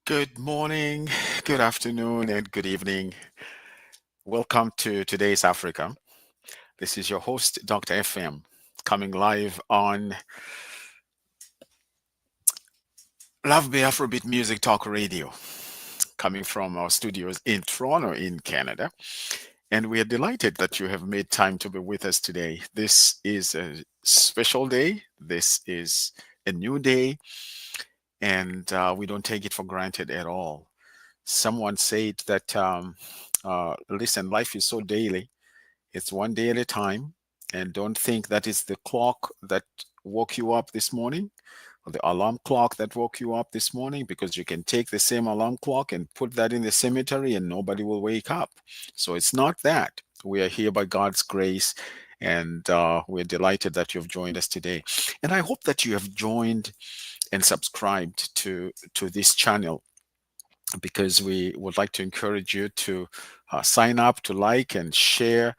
Good morning, good afternoon, and good evening. Welcome to today's Africa. This is your host, Dr. FM, coming live on Love Bay Afrobeat Music Talk Radio, coming from our studios in Toronto, in Canada. And we are delighted that you have made time to be with us today. This is a special day. This is a new day, and we don't take it for granted at all. Someone said that, listen, life is so daily. It's one day at a time. And don't think that is the clock that woke you up this morning or the alarm clock that woke you up this morning, because you can take the same alarm clock and put that in the cemetery and nobody will wake up. So it's not that. We are here by God's grace, and we're delighted that you've joined us today. And I hope that you have joined and subscribed to this channel, because we would like to encourage you to sign up, to like and share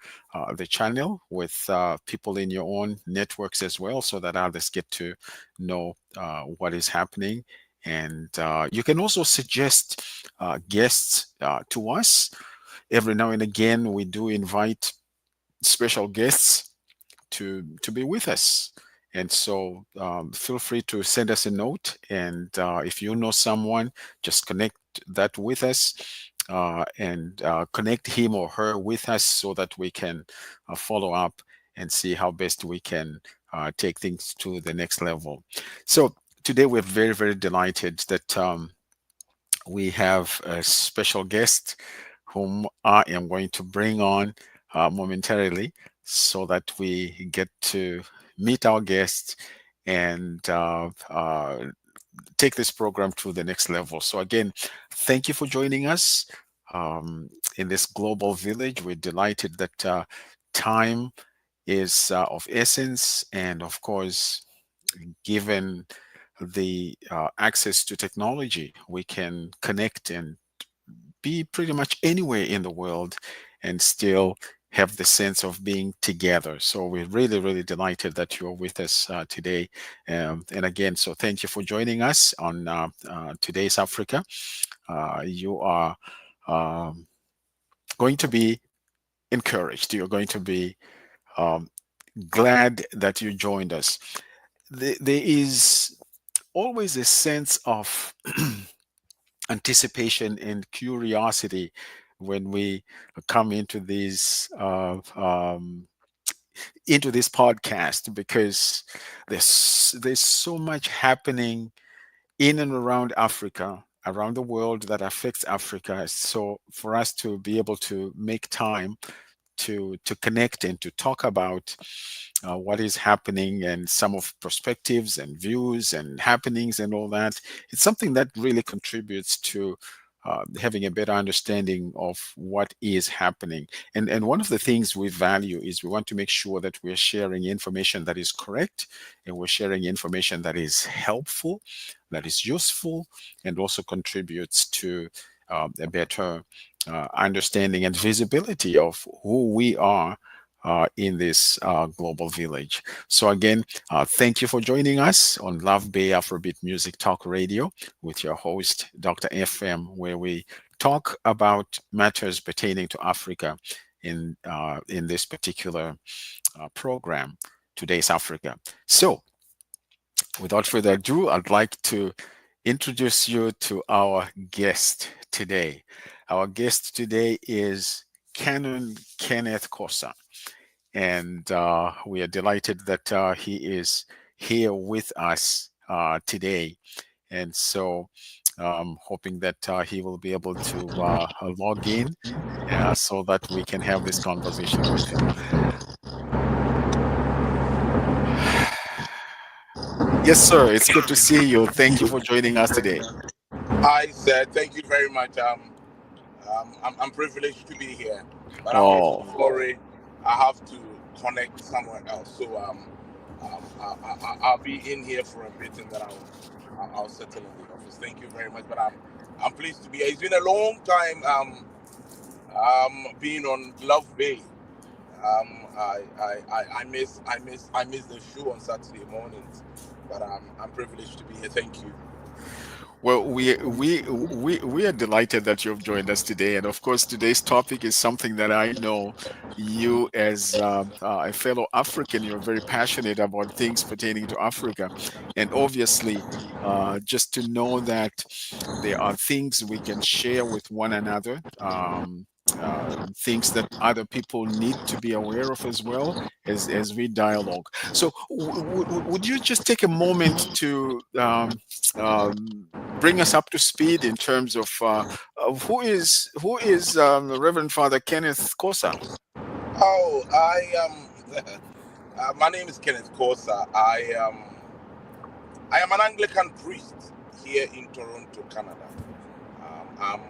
the channel with people in your own networks as well, so that others get to know what is happening. And you can also suggest guests to us. Every now and again, we do invite special guests to be with us. And so feel free to send us a note. And if you know someone, just connect that with us, and connect him or her with us, so that we can follow up and see how best we can take things to the next level. So today we're very, very delighted that we have a special guest whom I am going to bring on momentarily, so that we get to meet our guest and take this program to the next level. So, again, thank you for joining us in this global village. We're delighted that time is of essence, and of course, given the access to technology, we can connect and be pretty much anywhere in the world and still have the sense of being together. So we're really, really delighted that you're with us today. And again, so thank you for joining us on today's Africa. You are um, going to be encouraged. You're going to be um, glad that you joined us. There is always a sense of anticipation and curiosity when we come into this podcast, because there's so much happening in and around Africa, around the world, that affects Africa. So for us to be able to make time to connect and to talk about what is happening, and some of perspectives and views and happenings and all that, it's something that really contributes to having a better understanding of what is happening. And one of the things we value is we want to make sure that we're sharing information that is correct, and we're sharing information that is helpful, that is useful, and also contributes to a better understanding and visibility of who we are in this global village. So again, thank you for joining us on Love Bay Afrobeat Music Talk Radio with your host, Dr. FM, where we talk about matters pertaining to Africa in this particular program, Today's Africa. So without further ado, I'd like to introduce you to our guest today. Our guest today is Canon Kenneth Korsah, and we are delighted that he is here with us today. And so, hoping that he will be able to log in so that we can have this conversation with him. Yes, sir. It's good to see you. Thank you for joining us today. Hi, sir. Thank you very much. I'm privileged to be here, but I'm also Oh, sorry I have to connect somewhere else. So I'll be in here for a bit, and then I'll settle in the office. Thank you very much. But I'm pleased to be here. It's been a long time being on Love Bay. I miss the show on Saturday mornings, but I'm privileged to be here. Thank you. Well, we are delighted that you've joined us today, and of course, today's topic is something that I know you, as a fellow African, you're very passionate about things pertaining to Africa, and obviously, just to know that there are things we can share with one another. Things that other people need to be aware of as well as we dialogue. So, would you just take a moment to bring us up to speed in terms of who is Reverend Father Kenneth Kosa? Oh, I my name is Kenneth Korsah. I am an Anglican priest here in Toronto, Canada. Um, I'm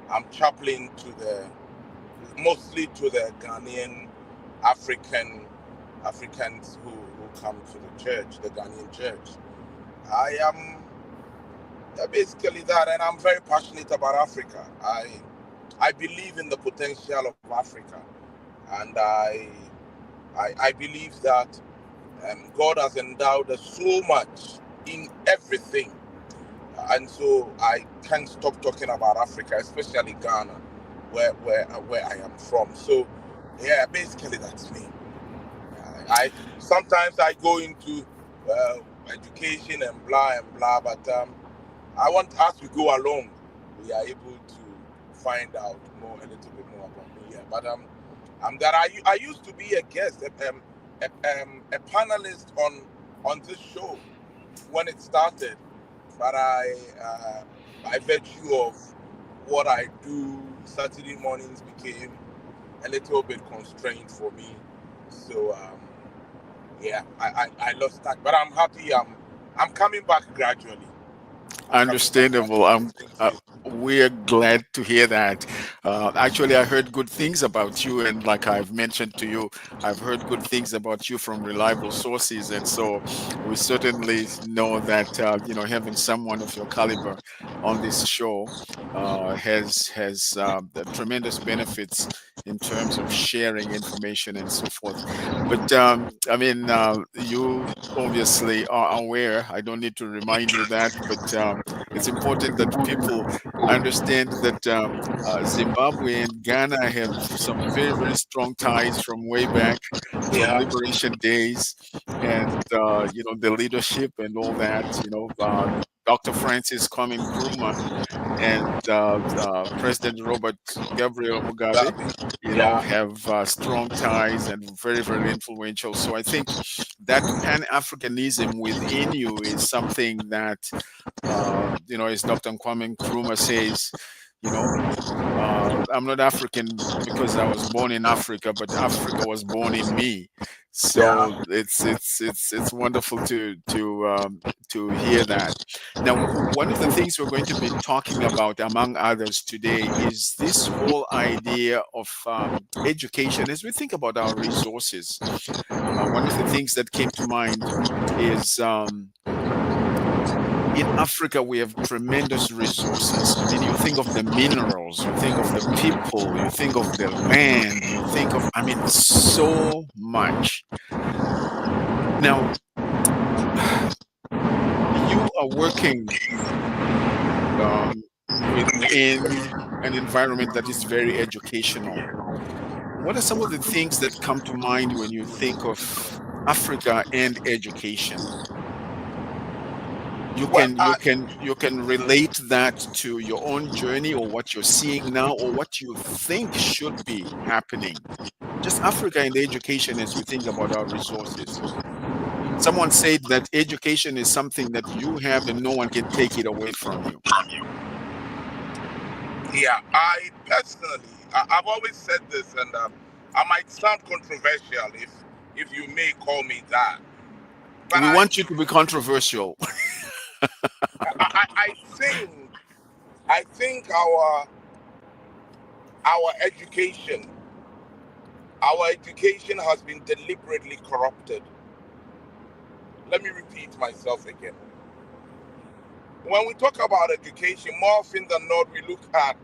I'm chaplain to the mostly to the Ghanaian Africans who come to the church, the Ghanaian church. I am basically that, and I'm very passionate about Africa. I believe in the potential of Africa, and I believe that God has endowed us so much in everything, and so I can't stop talking about Africa, especially Ghana, where I am from. So, yeah, basically that's me. I sometimes I go into uh, education and blah, but I want as we go along, we are able to find out a little bit more about me. Yeah, but that I used to be a guest, a panelist on this show when it started, but by virtue of what I do, Saturday mornings became a little bit constrained for me. So yeah, I lost that, but I'm happy. I'm coming back gradually. I'm coming back Understandable. gradually. Thank you. We're glad to hear that. Actually, I heard good things about you, and like I've mentioned to you, I've heard good things about you from reliable sources, and so we certainly know that having someone of your caliber on this show has the tremendous benefits in terms of sharing information and so forth. But I mean, you obviously are aware. I don't need to remind you that, but it's important that people understand that Zimbabwe and Ghana have some very, very strong ties from way back, from Yeah, liberation days, and the leadership and all that. Dr. Francis Nkrumah and President Robert Gabriel Mugabe, yeah, have strong ties and very, very influential. So I think that Pan Africanism within you is something that, as Dr. Kwame Nkrumah says, you know, I'm not African because I was born in Africa, but Africa was born in me. yeah. So it's wonderful to hear that. Now, one of the things we're going to be talking about, among others, today is this whole idea of education. As we think about our resources, one of the things that came to mind is. In Africa, we have tremendous resources. I mean, you think of the minerals, you think of the people, you think of the land, you think of, I mean, so much. Now, you are working within an environment that is very educational. What are some of the things that come to mind when you think of Africa and education? you Well, can you can you can relate that to your own journey or what you're seeing now or what you think should be happening. Just Africa and education as we think about our resources. Someone said that education is something that you have and no one can take it away from you. yeah. I personally, I've always said this, and I might sound controversial if you may call me that, but We want you to be controversial. I think our education our education has been deliberately corrupted. Let me repeat myself again. When we talk about education, more often than not, we look at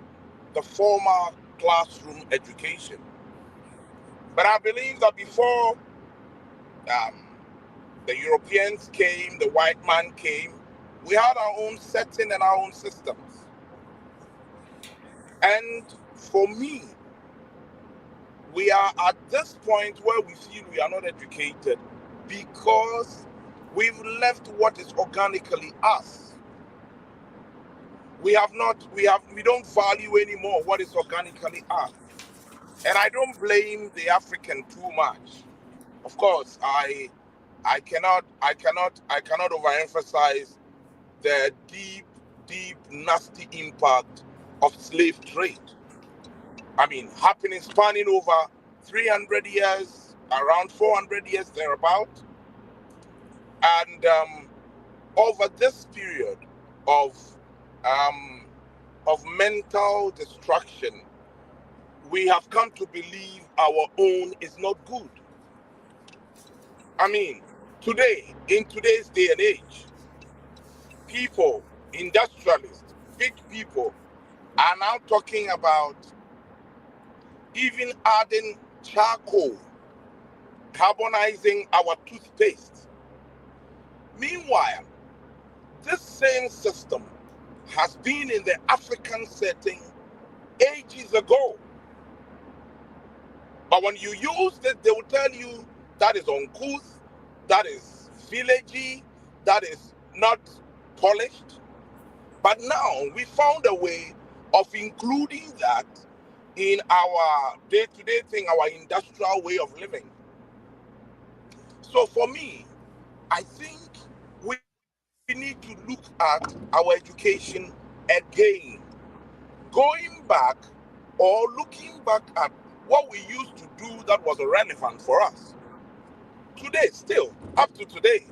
the formal classroom education. But I believe that before um, the Europeans came, the white man came, We had our own setting and our own systems. And for me, we are at this point where we feel we are not educated because we've left what is organically us. We don't value anymore what is organically us. And I don't blame the African too much. Of course, I cannot overemphasize the deep, nasty impact of slave trade. I mean, happening, spanning over 300 years, around 400 years thereabout. And over this period of mental destruction, we have come to believe our own is not good. I mean, today, in today's day and age, people, industrialists, big people, are now talking about even adding charcoal, carbonizing our toothpaste. Meanwhile, this same system has been in the African setting ages ago. But when you use it, they will tell you that is uncouth, that is villagey, that is not polished. But now we found a way of including that in our day-to-day thing, our industrial way of living. So for me, I think we need to look at our education again, going back or looking back at what we used to do that was relevant for us. Today, still, up to today,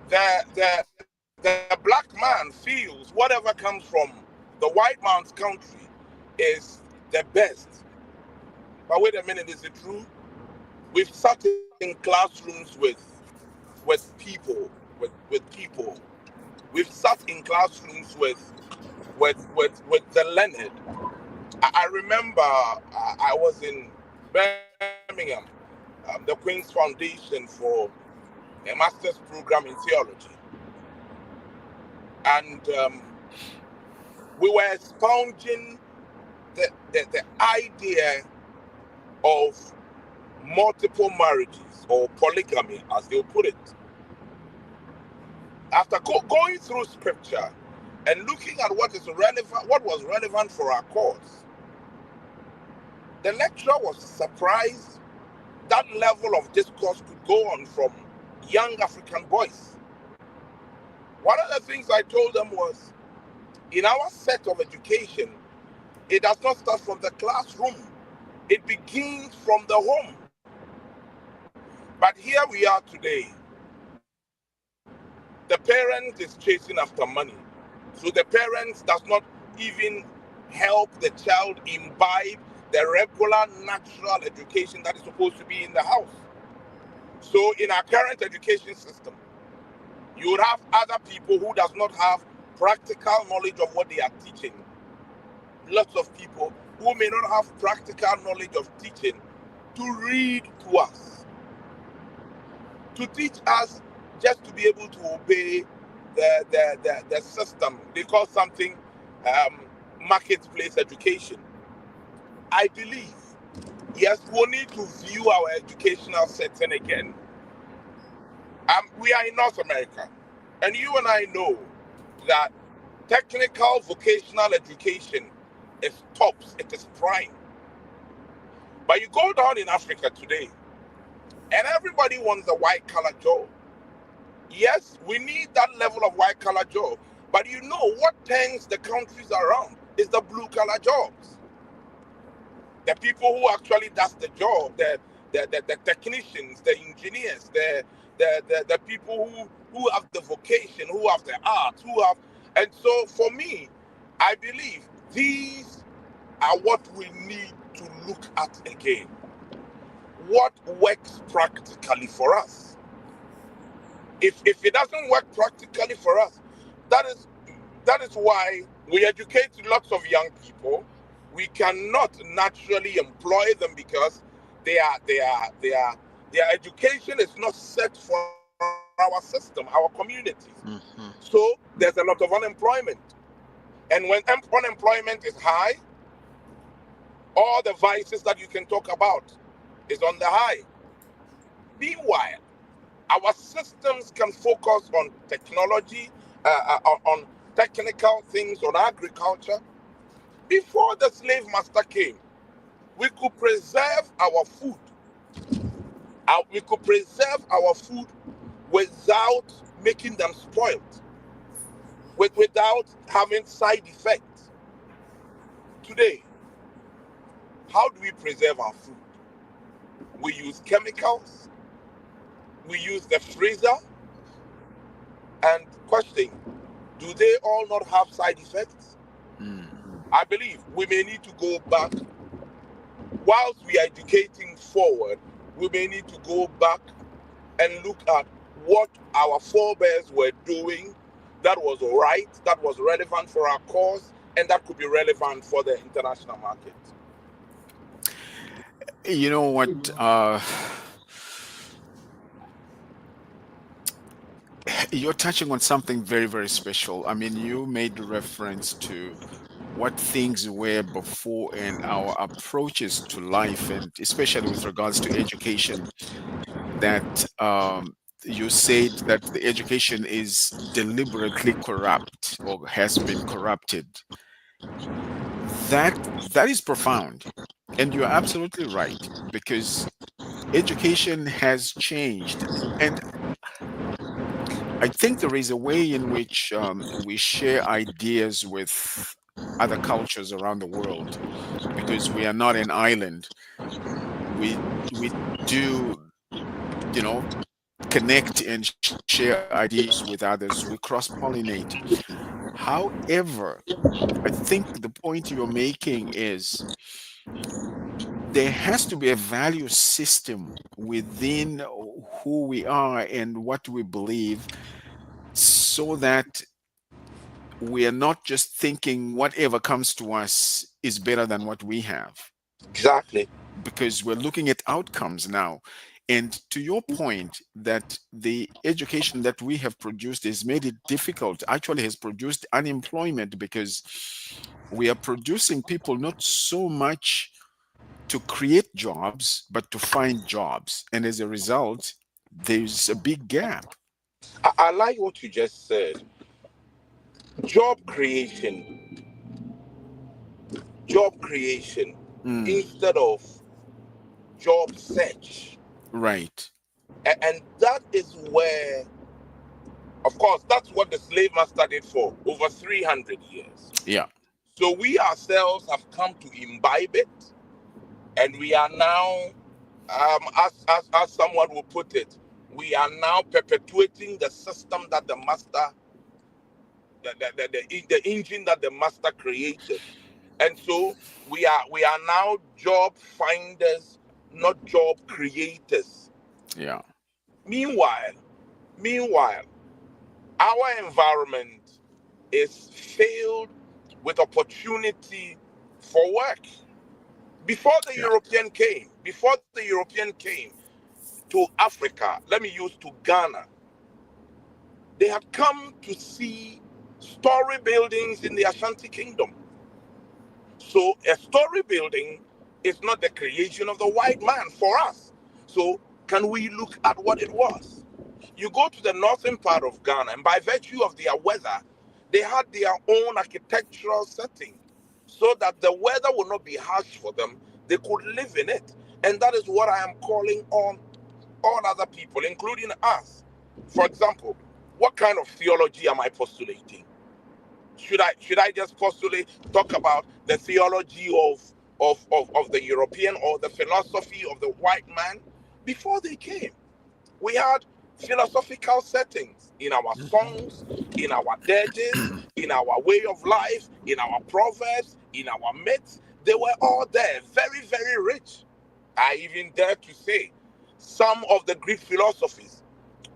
the black man feels whatever comes from the white man's country is the best. But wait a minute, is it true? We've sat in classrooms with people. We've sat in classrooms with the learned. I remember I was in Birmingham, the Queen's Foundation for a master's program in theology. And we were expounding the idea of multiple marriages, or polygamy, as they'll put it. After going through scripture and looking at what was relevant for our cause, the lecturer was surprised that level of discourse could go on from young African boys. One of the things I told them was, in our set of education, it does not start from the classroom. It begins from the home. But here we are today. The parent is chasing after money. So the parent does not even help the child imbibe the regular natural education that is supposed to be in the house. So in our current education system, you would have other people who does not have practical knowledge of what they are teaching. Lots of people who may not have practical knowledge of teaching to read to us, to teach us just to be able to obey the system. They call something marketplace education. I believe, yes, we'll need to view our educational setting again. We are in North America, and you and I know that technical vocational education is tops, it is prime. But you go down in Africa today, and everybody wants a white-collar job. Yes, we need that level of white-collar job, but you know what turns the countries around is the blue-collar jobs. The people who actually does the job, the technicians, the engineers, the people who have the vocation, who have the art, and so for me, I believe these are what we need to look at again. What works practically for us? If it doesn't work practically for us, that is why we educate lots of young people. We cannot naturally employ them because their education is not set for our system, our communities. Mm-hmm. So there's a lot of unemployment. And when unemployment is high, all the vices that you can talk about is on the high. Meanwhile, our systems can focus on technology, on technical things, on agriculture. Before the slave master came, we could preserve our food. We could preserve our food without making them spoiled, without having side effects. Today, how do we preserve our food? We use chemicals, we use the freezer, and question, do they all not have side effects? Mm. I believe we may need to go back, whilst we are educating forward, we may need to go back and look at what our forebears were doing that was right, that was relevant for our cause, and that could be relevant for the international market. You know what? You're touching on something very, very special. I mean, you made reference to what things were before and our approaches to life, and especially with regards to education, that you said that the education is deliberately corrupt or has been corrupted. That is profound. And you're absolutely right, because education has changed. And I think there is a way in which we share ideas with other cultures around the world, because we are not an island. We do, you know, connect and share ideas with others. We cross pollinate. However, I think the point you're making is there has to be a value system within who we are and what we believe, so that we are not just thinking whatever comes to us is better than what we have, Exactly. because we're looking at outcomes now. And to your point, that the education that we have produced has made it difficult, actually has produced unemployment, because we are producing people not so much to create jobs, but to find jobs. And as a result, there's a big gap. I like what you just said. Job creation, job creation Mm, instead of job search. right. And that is where, of course, that's what the slave master did for over 300 years. Yeah. So we ourselves have come to imbibe it, and we are now, as someone will put it, we are now perpetuating the system that the master, the engine that the master created. And so we are now job finders, not job creators. Yeah. Meanwhile, meanwhile, our environment is filled with opportunity for work. Before the Yeah. European came to Africa, let me use to Ghana, they had come to see story buildings in the Ashanti Kingdom. So a story building is not the creation of the white man for us. So can we look at what it was? You go to the northern part of Ghana, and by virtue of their weather, they had their own architectural setting so that the weather would not be harsh for them. They could live in it. And that is what I am calling on all other people, including us. For example, what kind of theology am I postulating? Should I just postulate, talk about the theology of the European, or the philosophy of the white man? Before they came, we had philosophical settings in our songs, in our dirges, in our way of life, in our proverbs, in our myths. They were all there, very, very rich. I even dare to say some of the Greek philosophies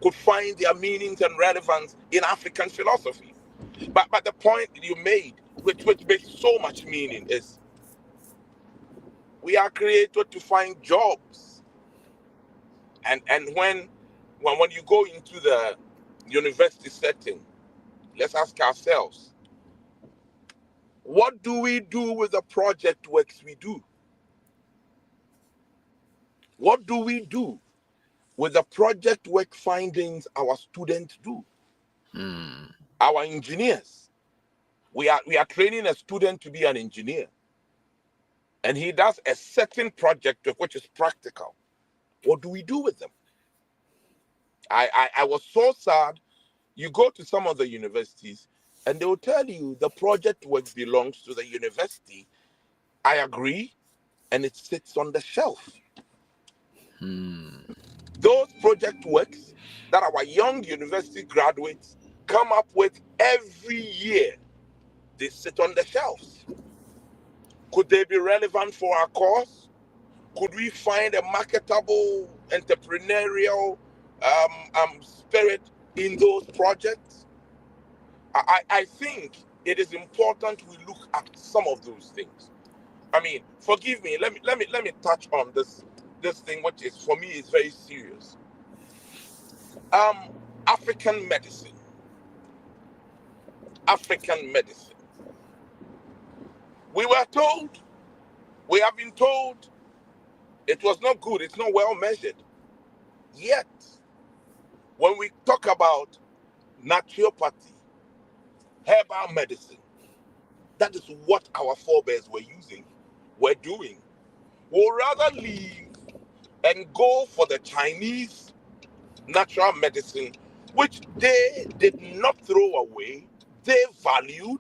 could find their meanings and relevance in African philosophy. But the point you made, which makes so much meaning, is we are created to find jobs. And when when you go into the university setting, let's ask ourselves, what do we do with the project works we do? What do we do with the project work findings our students do? Hmm. Our engineers, we are training a student to be an engineer, and he does a certain project work which is practical. What do we do with them? I was so sad. You go to some of the universities and they will tell you the project work belongs to the university. I agree, and it sits on the shelf. Hmm. Those project works that our young university graduates come up with every year, they sit on the shelves. Could they be relevant for our course? Could we find a marketable entrepreneurial spirit in those projects? I think it is important we look at some of those things. I mean, forgive me. Let me touch on this thing, which is for me is very serious. Um, African medicine. African medicine. We were told, we have been told, it was not good. It's not well measured. Yet, when we talk about naturopathy, herbal medicine, that is what our forebears were using, were doing. We'll rather leave and go for the Chinese natural medicine, which they did not throw away, they valued,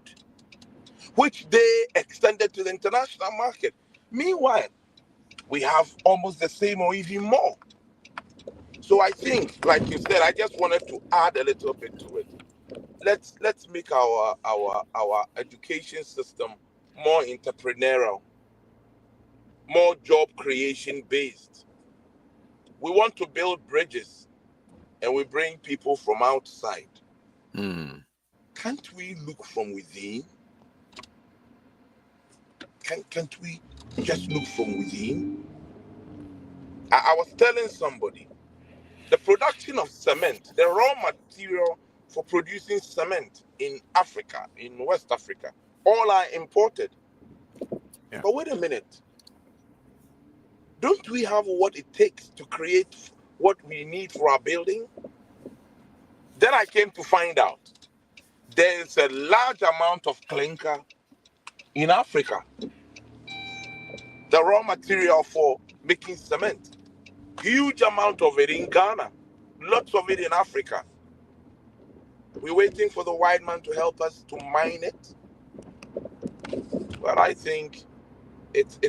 which they extended to the international market. Meanwhile, we have almost the same or even more. So I think, like you said, I just wanted to add a little bit to it. Let's make our education system more entrepreneurial, more job creation based. We want to build bridges and we bring people from outside. Hmm. Can't we look from within? Can't we just look from within? I was telling somebody the production of cement, the raw material for producing cement in Africa, in West Africa, all are imported. Yeah. But wait a minute, don't we have what it takes to create what we need for our building? Then I came to find out there is a large amount of clinker in Africa, the raw material for making cement. Huge amount of it in Ghana, lots of it in Africa. We're waiting for the white man to help us to mine it. But I think it's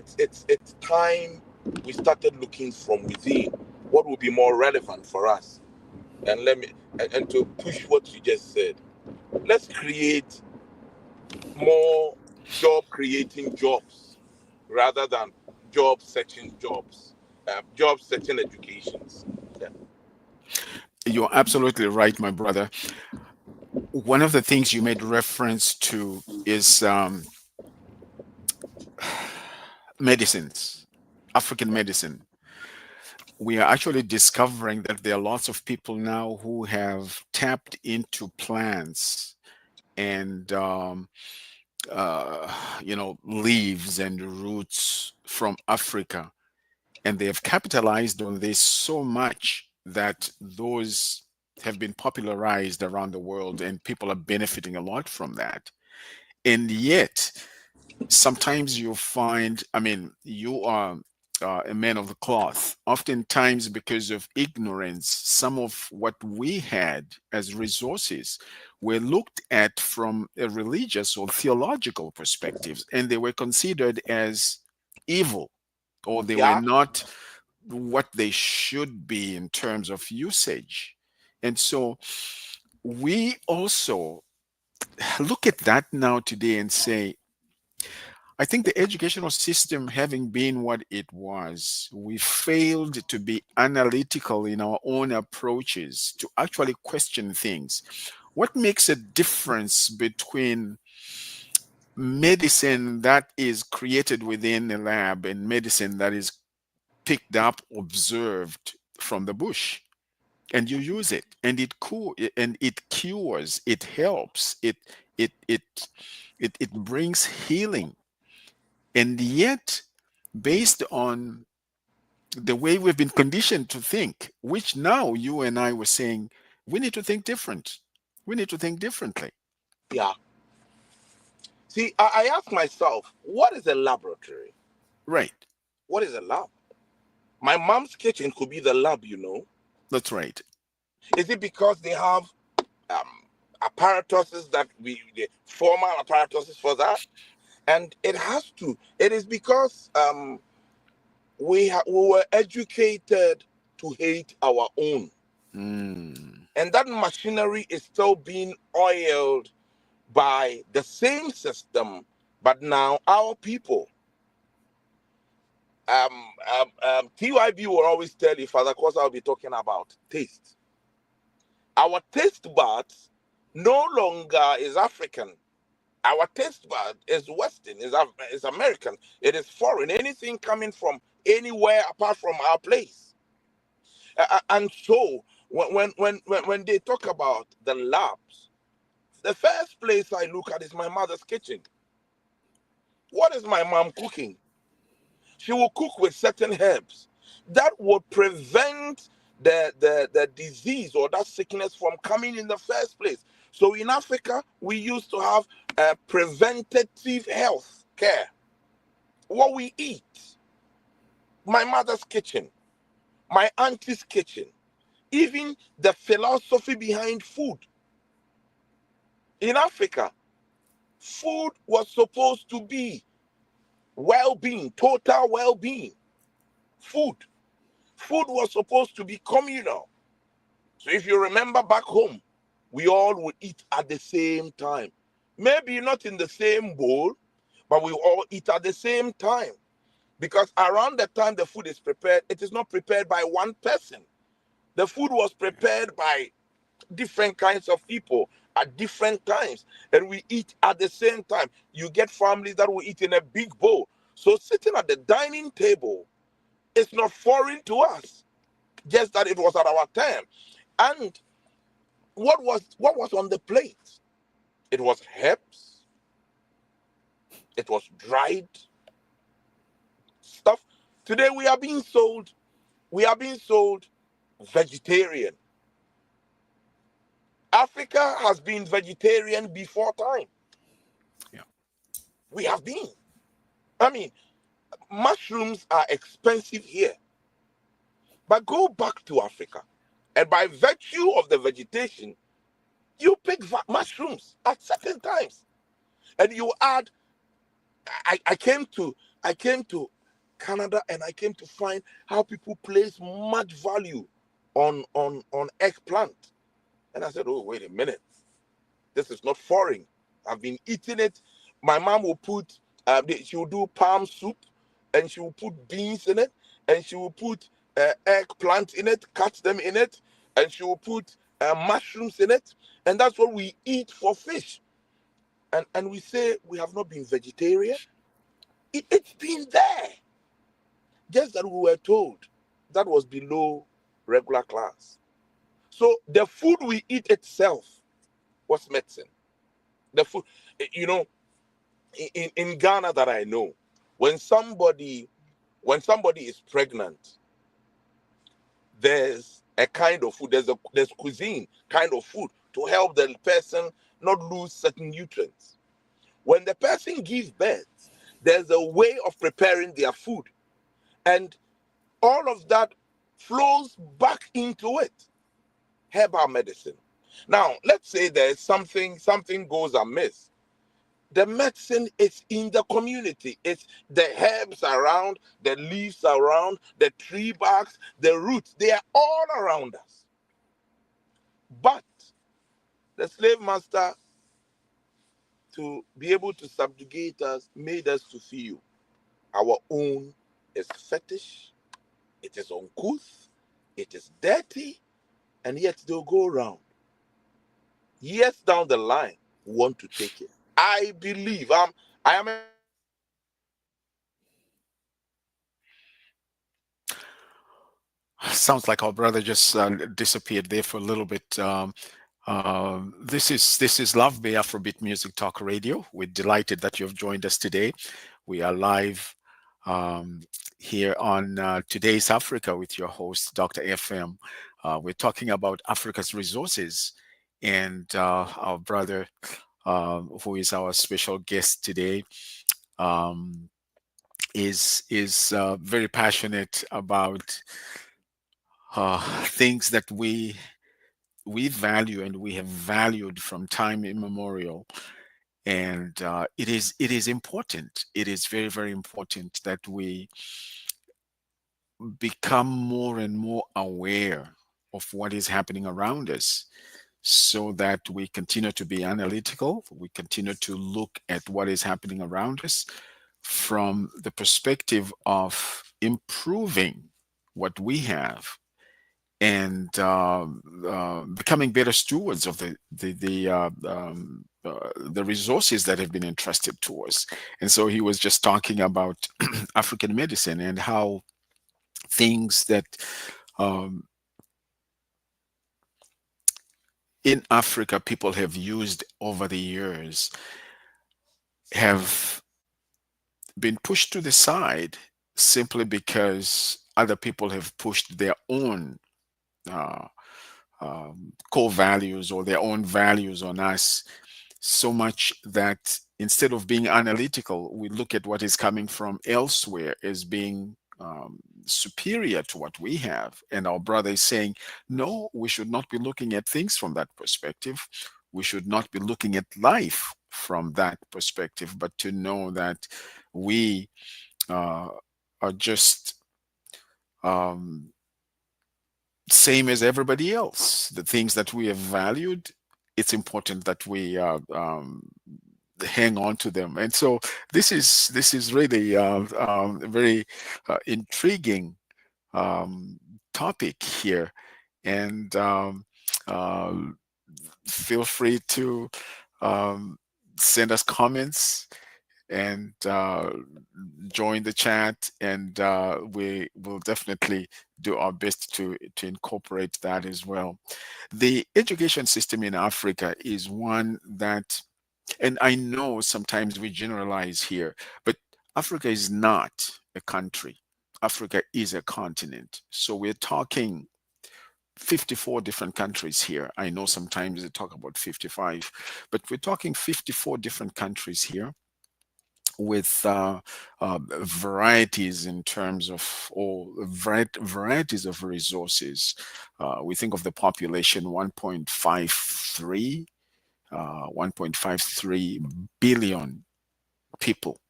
time we started looking from within what would be more relevant for us. And and to push what you just said, let's create more job creating jobs rather than job searching educations. Yeah. You're absolutely right, my brother. One of the things you made reference to is medicines, African medicine. We are actually discovering that there are lots of people now who have tapped into plants and leaves and roots from Africa, and they have capitalized on this so much that those have been popularized around the world, and people are benefiting a lot from that. And yet, sometimes you find, I mean, you are a man of the cloth. Oftentimes, because of ignorance, some of what we had as resources were looked at from a religious or theological perspectives, and they were considered as evil, or they were Yeah. not what they should be in terms of usage. And so we also look at that now today and say, I think the educational system, having been what it was, we failed to be analytical in our own approaches to actually question things. What makes a difference between medicine that is created within a lab and medicine that is picked up, observed from the bush? and you use it, and it cures, it helps, it it it brings healing. And yet, based on the way we've been conditioned to think, which now you and I were saying, we need to think different. We need to think differently. Yeah. See, I ask myself, what is a laboratory? Right. What is a lab? My mom's kitchen could be the lab, you know. That's right. Is it because they have um, apparatuses that the formal apparatuses for that? And it has to. It is because we were educated to hate our own, Mm. and that machinery is still being oiled by the same system, but now our people. TYB will always tell you, Father Korsah will be talking about taste. Our taste buds no longer is African. Our taste bud is Western, is American. It is foreign. Anything coming from anywhere apart from our place. And so when they talk about the labs, the first place I look at is my mother's kitchen. What is my mom cooking? She will cook with certain herbs that would prevent the disease or that sickness from coming in the first place. So in Africa, we used to have preventative health care. What we eat, my mother's kitchen, my auntie's kitchen, even the philosophy behind food. In Africa, food was supposed to be well-being, total well-being. Food. Food was supposed to be communal. So if you remember back home, we all would eat at the same time. Maybe not in the same bowl, but we all eat at the same time. Because around the time the food is prepared, it is not prepared by one person. The food was prepared by different kinds of people at different times, and we eat at the same time. You get families that will eat in a big bowl. So sitting at the dining table is not foreign to us, just that it was at our time. And what was on the plate? It was herbs, it was dried stuff. Today we are being sold vegetarian. Africa has been vegetarian before time. Yeah. We have been. I mean, mushrooms are expensive here, but go back to Africa, and by virtue of the vegetation, you pick mushrooms at certain times, and you add. I came to Canada, and I came to find how people place much value on eggplant, and I said, "Oh, wait a minute, this is not foreign. I've been eating it." My mom will put, she will do palm soup, and she will put beans in it, and she will put eggplant in it, cut them in it, and she will put mushrooms in it, and that's what we eat for fish. And we say we have not been vegetarian. It's been there, just that we were told that was below regular class. So the food we eat itself was medicine. The food, you know, in Ghana that I know, when somebody when somebody is pregnant, there's a kind of food, there's cuisine kind of food to help the person not lose certain nutrients. When the person gives birth, there's a way of preparing their food, and all of that flows back into it. Herbal medicine. Now, let's say there's something goes amiss. The medicine is in the community. It's the herbs around, the leaves around, the tree barks, the roots. They are all around us. But the slave master, to be able to subjugate us, made us to feel our own is fetish, it is uncouth, it is dirty, and yet they'll go around. Years down the line, want to take it. I believe I am a Sounds like our brother just disappeared there for a little bit. This is Love Bay Afrobeat Music Talk Radio. We're delighted that you've joined us today. We are live um, here on Today's Africa with your host, Dr. FM. We're talking about Africa's resources, and our brother, who is our special guest today, um, is very passionate about things that we value and we have valued from time immemorial. And it is important. It is very, very important that we become more and more aware of what is happening around us, so that we continue to be analytical. We continue to look at what is happening around us from the perspective of improving what we have, and becoming better stewards of the resources that have been entrusted to us. And so he was just talking about African medicine and how things that um, in Africa people have used over the years have been pushed to the side simply because other people have pushed their own uh, core values or their own values on us, so much that instead of being analytical, we look at what is coming from elsewhere as being superior to what we have. And our brother is saying, no, we should not be looking at things from that perspective. We should not be looking at life from that perspective, but to know that we uh, are just um, same as everybody else. The things that we have valued, it's important that we hang on to them. And so this is really a very intriguing topic here. And uh, feel free to um, send us comments and join the chat, and we will definitely do our best to incorporate that as well. The education system in Africa is one that, and I know sometimes we generalize here, but Africa is not a country. Africa is a continent. So we're talking 54 different countries here. I know sometimes they talk about 55, but we're talking 54 different countries here with varieties in terms of, or varieties of resources. We think of the population 1.53 billion people,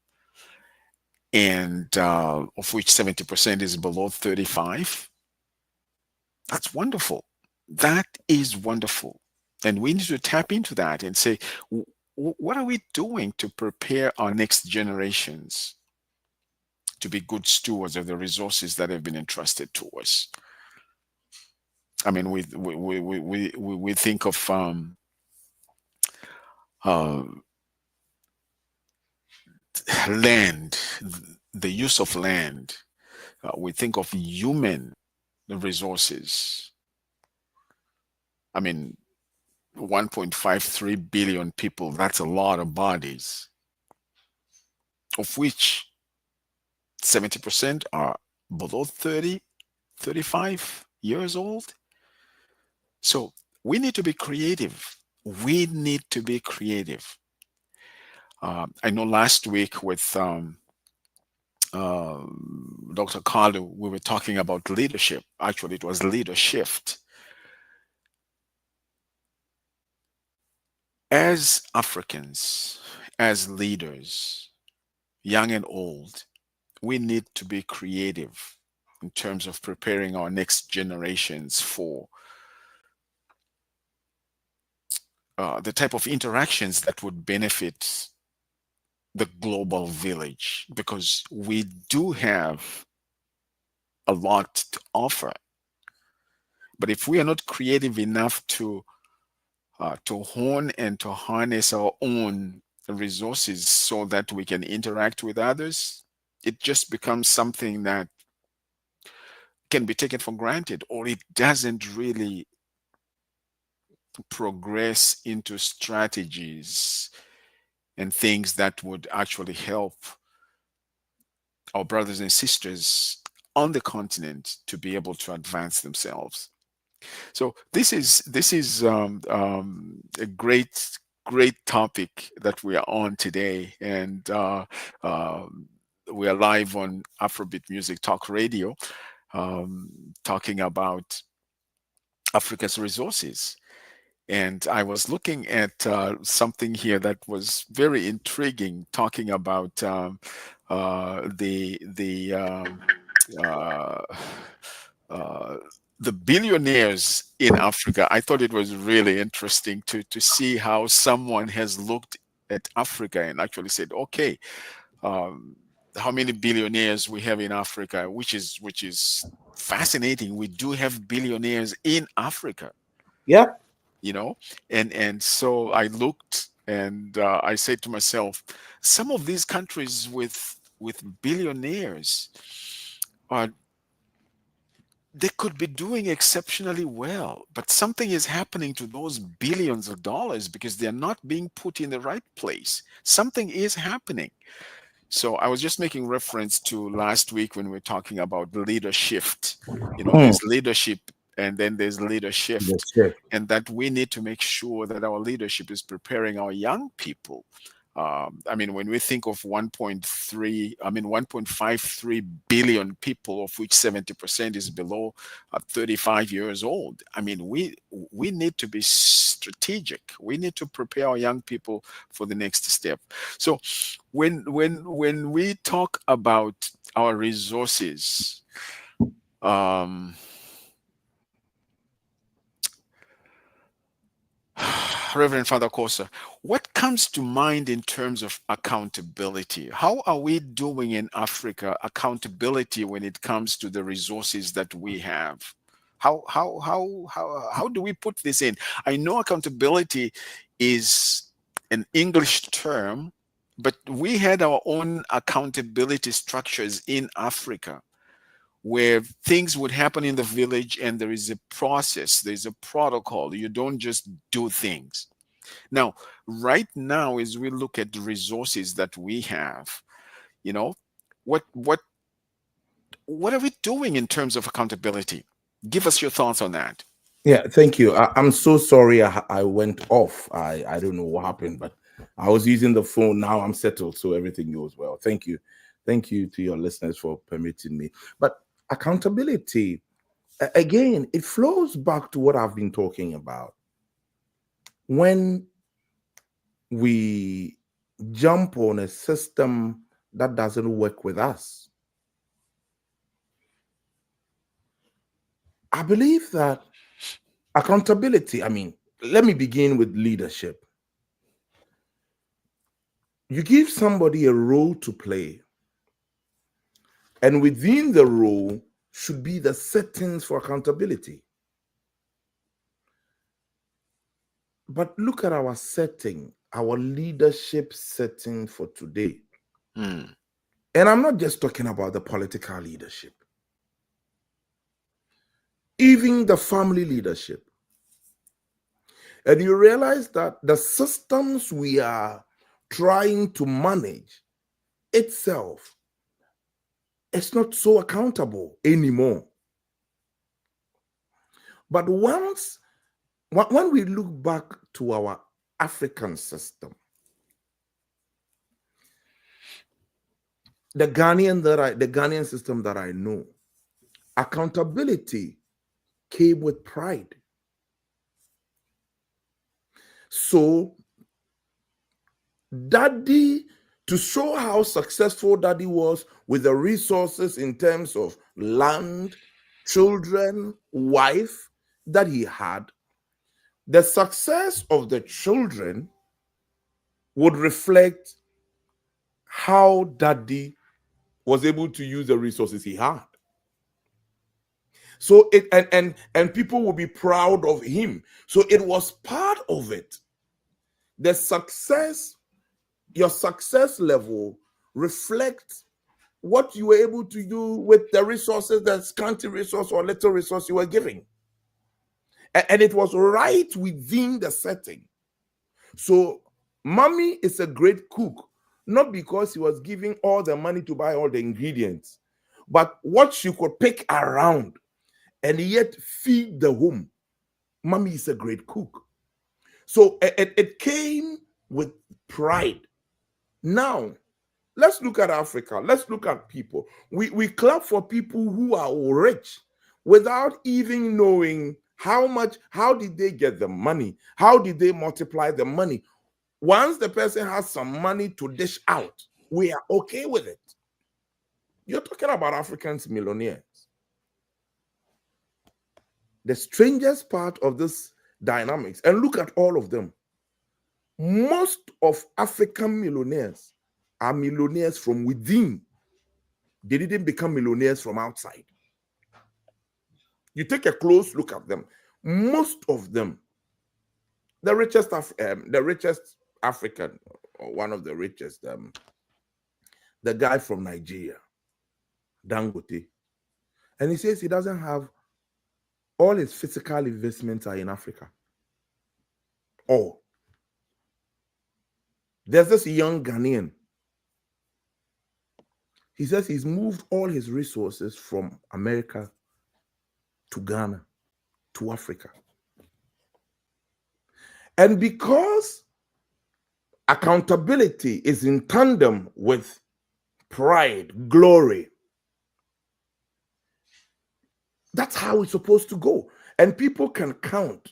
and of which 70% is below 35. That's wonderful. That is wonderful. And we need to tap into that and say, what are we doing to prepare our next generations to be good stewards of the resources that have been entrusted to us? I mean, we think of uh, land, the use of land. We think of human resources. I mean, 1.53 billion people, that's a lot of bodies, of which 70% are below 30, 35 years old. So we need to be creative. We need to be creative. I know last week with uh, Dr. Carlo, we were talking about leadership. Actually, it was leadership. As Africans, as leaders, young and old, we need to be creative in terms of preparing our next generations for the type of interactions that would benefit the global village, because we do have a lot to offer. But if we are not creative enough to hone and to harness our own resources so that we can interact with others, it just becomes something that can be taken for granted, or it doesn't really progress into strategies and things that would actually help our brothers and sisters on the continent to be able to advance themselves. So this is a great topic that we are on today, and we are live on Afrobeat Music Talk Radio, talking about Africa's resources. And I was looking at something here that was very intriguing, talking about uh, uh, the billionaires in Africa. I thought it was really interesting to see how someone has looked at Africa and actually said, okay, um, how many billionaires we have in Africa, which is fascinating. We do have billionaires in Africa, Yeah. you know, and so I looked and I said to myself, some of these countries with billionaires are, they could be doing exceptionally well, but something is happening to those billions of dollars because they're not being put in the right place. Something is happening. So I was just making reference to last week when we were talking about leadership. You know, Mm. there's leadership and then there's leadership, That's it. and that we need to make sure that our leadership is preparing our young people. I mean, when we think of 1.53 billion people, of which 70% is below 35 years old, I mean, we need to be strategic. We need to prepare our young people for the next step. So, when we talk about our resources, um, Reverend Father Korsah, what comes to mind in terms of accountability? How are we doing in Africa accountability when it comes to the resources that we have? How do we put this in? I know accountability is an English term, but we had our own accountability structures in Africa where things would happen in the village and there is a process, there's a protocol. You don't just do things. Now, right now, as we look at the resources that we have, you know, what what what are we doing in terms of accountability? Give us your thoughts on that. Yeah, thank you. I'm so sorry I went off. I don't know what happened, but I was using the phone. Now I'm settled, so everything goes well. Thank you. Thank you to your listeners for permitting me. But accountability, again, it flows back to what I've been talking about. When we jump on a system that doesn't work with us, I believe that accountability, I mean, let me begin with leadership. You give somebody a role to play, and within the role should be the settings for accountability. But look at our setting, our leadership setting for today. Hmm. And I'm not just talking about the political leadership, even the family leadership. And you realize that the systems we are trying to manage itself is not so accountable anymore. But when we look back to our African system, the Ghanaian system that I know, accountability came with pride. So daddy, to show how successful daddy was with the resources in terms of land, children, wife that he had, the success of the children would reflect how daddy was able to use the resources he had. So it and people will be proud of him. So it was part of it. The success, your success level reflects what you were able to do with the resources, the scanty resource or little resource you were giving. And it was right within the setting. So mommy is a great cook, not because he was giving all the money to buy all the ingredients, but what she could pick around and yet feed the home. Mommy is a great cook. So it came with pride. Now, let's look at Africa. Let's look at people. We clap for people who are rich without even knowing how did they get the money? How did they multiply the money? Once the person has some money to dish out, we are okay with it. You're talking about Africans millionaires. The strangest part of this dynamics, and look at all of them. Most of African millionaires are millionaires from within. They didn't become millionaires from outside. You take a close look at them. Most of them, the richest African, or one of the richest, the guy from Nigeria, Dangote, and he says he doesn't have all his physical investments are in Africa. Oh, there's this young Ghanaian. He says he's moved all his resources from America to Ghana, to Africa. And because accountability is in tandem with pride, glory, that's how it's supposed to go. And people can count.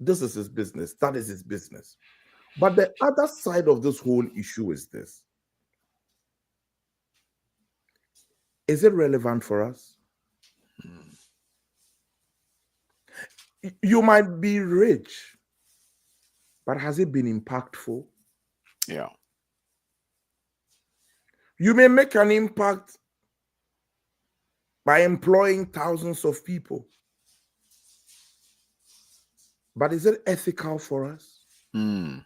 This is his business. That is his business. But the other side of this whole issue is this. Is it relevant for us? You might be rich, but has it been impactful? Yeah. You may make an impact by employing thousands of people. But is it ethical for us? Mm.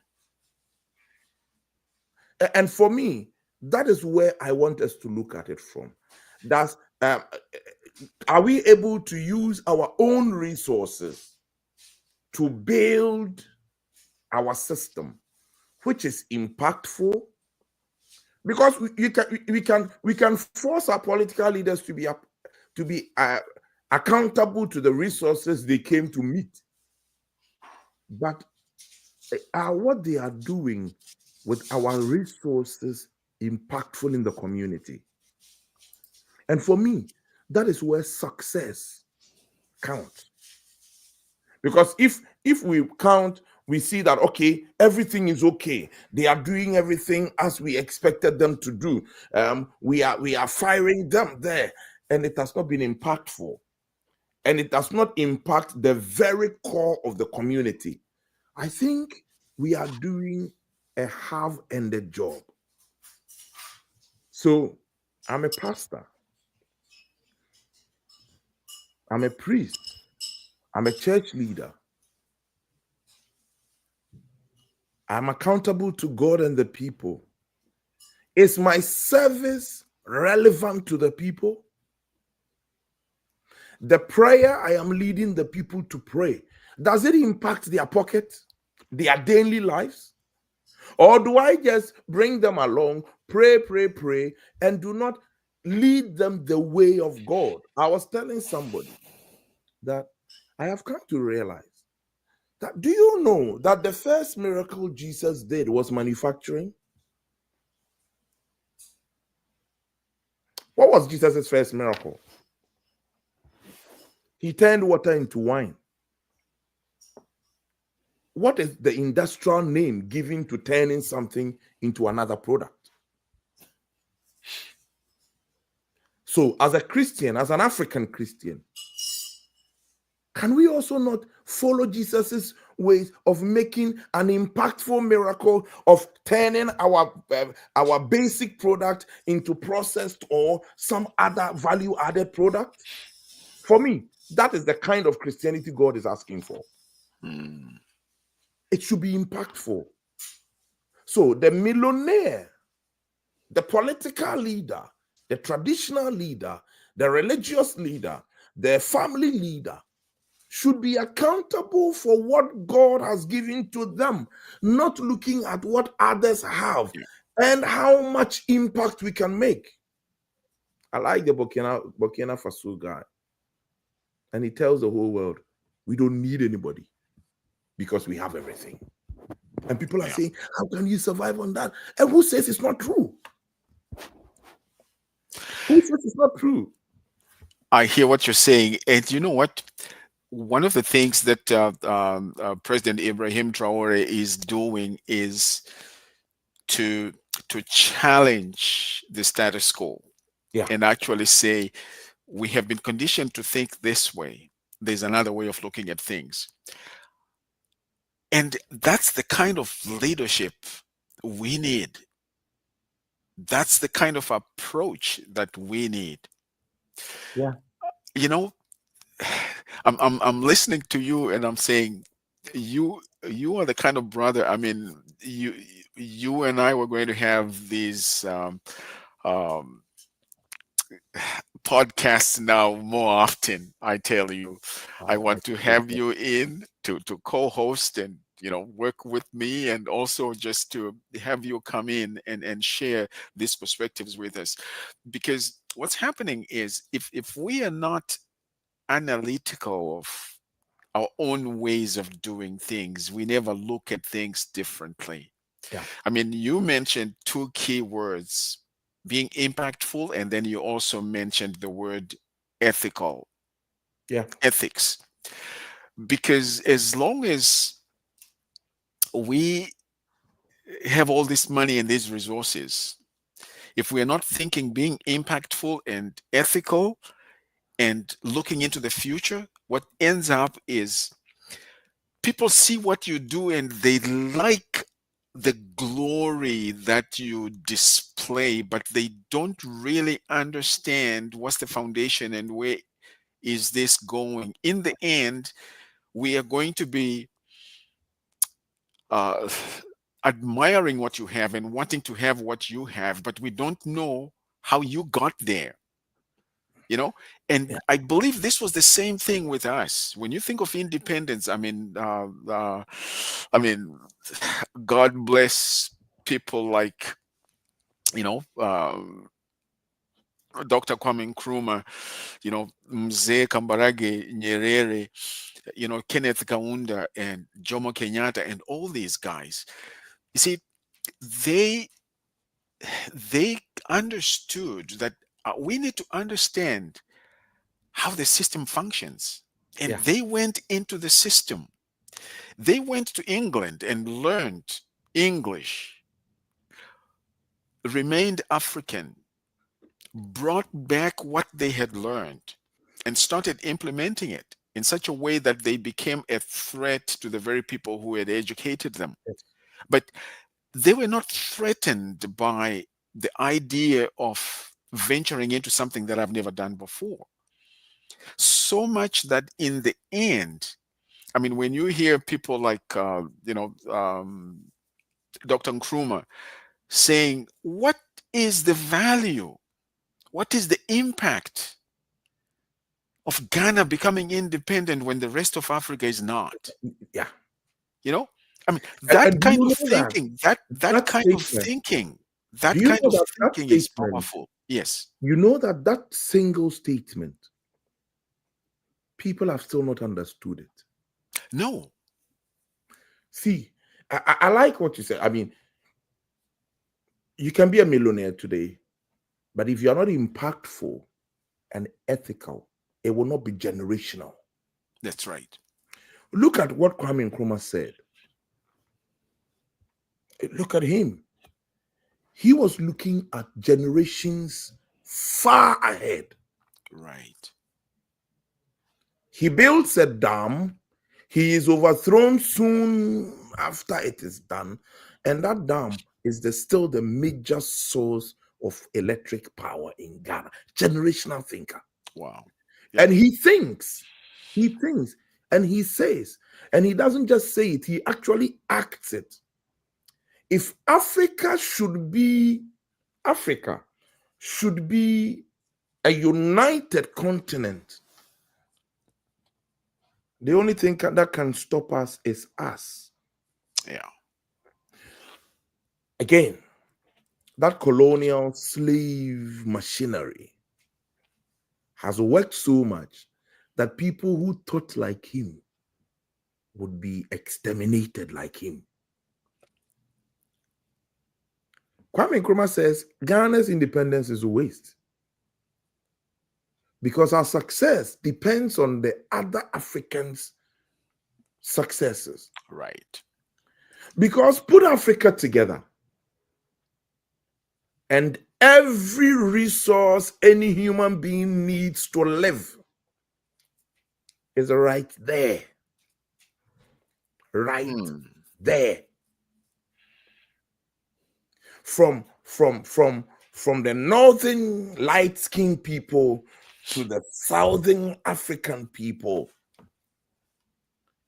And for me, that is where I want us to look at it from. That's are we able to use our own resources to build our system, which is impactful? Because we can force our political leaders to be accountable to the resources they came to meet. But are what they are doing with our resources impactful in the community? And for me, that is where success counts. Because if we count, we see that, okay, everything is okay. They are doing everything as we expected them to do. We are firing them there, and it has not been impactful. And it does not impact the very core of the community. I think we are doing a half-ended job. So I'm a pastor. I'm a priest. I'm a church leader. I'm accountable to God and the people. Is my service relevant to the people? The prayer I am leading the people to pray, does it impact their pocket, their daily lives? Or do I just bring them along, pray, and do not lead them the way of God? I was telling somebody that I have come to realize that, do you know that the first miracle Jesus did was manufacturing? What was Jesus' first miracle? He turned water into wine. What is the industrial name given to turning something into another product? So, as a Christian, as an African Christian, can we also not follow Jesus's ways of making an impactful miracle of turning our basic product into processed or some other value-added product? For me, that is the kind of Christianity God is asking for. It should be impactful. So the millionaire, the political leader, the traditional leader, the religious leader, the family leader should be accountable for what God has given to them, not looking at what others have Yeah. and how much impact we can make. I like the Burkina Faso guy. And he tells the whole world, we don't need anybody because we have everything. And people are Yeah. saying, how can you survive on that? And who says it's not true? Who says it's not true? I hear what you're saying. And you know what? One of the things that President Ibrahim Traore is doing is to challenge the status quo Yeah. and actually say we have been conditioned to think this way. There's another way of looking at things. And that's the kind of leadership we need. That's the kind of approach that we need. Yeah. You know, I'm listening to you and I'm saying you are the kind of brother. I mean, you and I were going to have these um, podcasts now more often. I tell you, I want to have you in to co-host and work with me, and also just to have you come in and share these perspectives with us. Because what's happening is if we are not analytical of our own ways of doing things, we never look at things differently. Yeah. I mean, you mentioned two key words, being impactful, and then you also mentioned the word ethical, Yeah. ethics. Because as long as we have all this money and these resources, if we're not thinking being impactful and ethical and looking into the future, what ends up is people see what you do and they like the glory that you display, but they don't really understand what's the foundation and where is this going. In the end, we are going to be uh, admiring what you have and wanting to have what you have, but we don't know how you got there. And Yeah. I believe this was the same thing with us. When you think of independence, I mean, God bless people like you know Dr. Kwame Nkrumah, Mzee Kambarage Nyerere, Kenneth Kaunda and Jomo Kenyatta and all these guys. You see, they they understood that we need to understand how the system functions. And Yeah. they went into the system. They went to England and learned English, remained African, brought back what they had learned, and started implementing it in such a way that they became a threat to the very people who had educated them. Yes. But they were not threatened by the idea of venturing into something that I've never done before. So much that in the end, I mean, when you hear people like, Dr. Nkrumah saying, what is the value? What is the impact of Ghana becoming independent when the rest of Africa is not? Yeah. You know, I mean, And that do kind you of know that thinking, that that kind of statement, thinking, do that you kind know of that that thinking is statement, powerful. Yes. you know that that single statement, people have still not understood it. No. See, I like what you said. I mean, you can be a millionaire today, but if you're not impactful and ethical, it will not be generational. That's right. Look at what Kwame Nkrumah said. Look at him. He was looking at generations far ahead. Right. He builds a dam. He is overthrown soon after it is done. And that dam is still the major source of electric power in Ghana. Generational thinker. Wow. Yeah. And he thinks, and he says, and he doesn't just say it, he actually acts it. If Africa should be a united continent. The only thing that can stop us is us. Yeah. Again, that colonial slave machinery has worked so much that people who thought like him would be exterminated like him. Kwame Nkrumah says Ghana's independence is a waste because our success depends on the other Africans' successes. Right. Because put Africa together and every resource any human being needs to live is right there. Right Hmm. there. From the northern light-skinned people to the southern African people.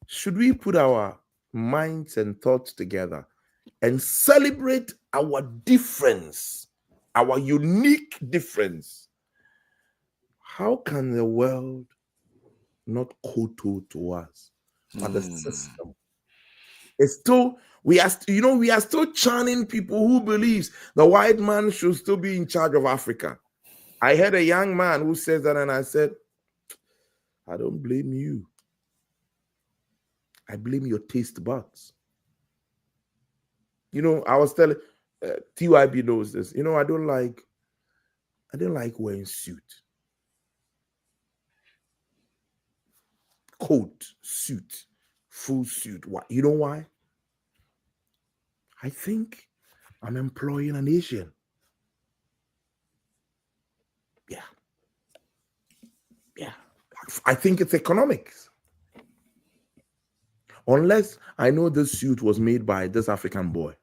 Should we put our minds and thoughts together and celebrate our difference, our unique difference? How can the world not kowtow to us? But the Hmm. system is still, we are still chanting people who believes the white man should still be in charge of Africa. I heard a young man who says that, and I said, I don't blame you. I blame your taste buds. I was telling TYB knows this. I don't like wearing suit, coat, suit, full suit. Why? You know why? I think I'm employing an Asian. Yeah, yeah. I think it's economics. Unless I know this suit was made by this African boy.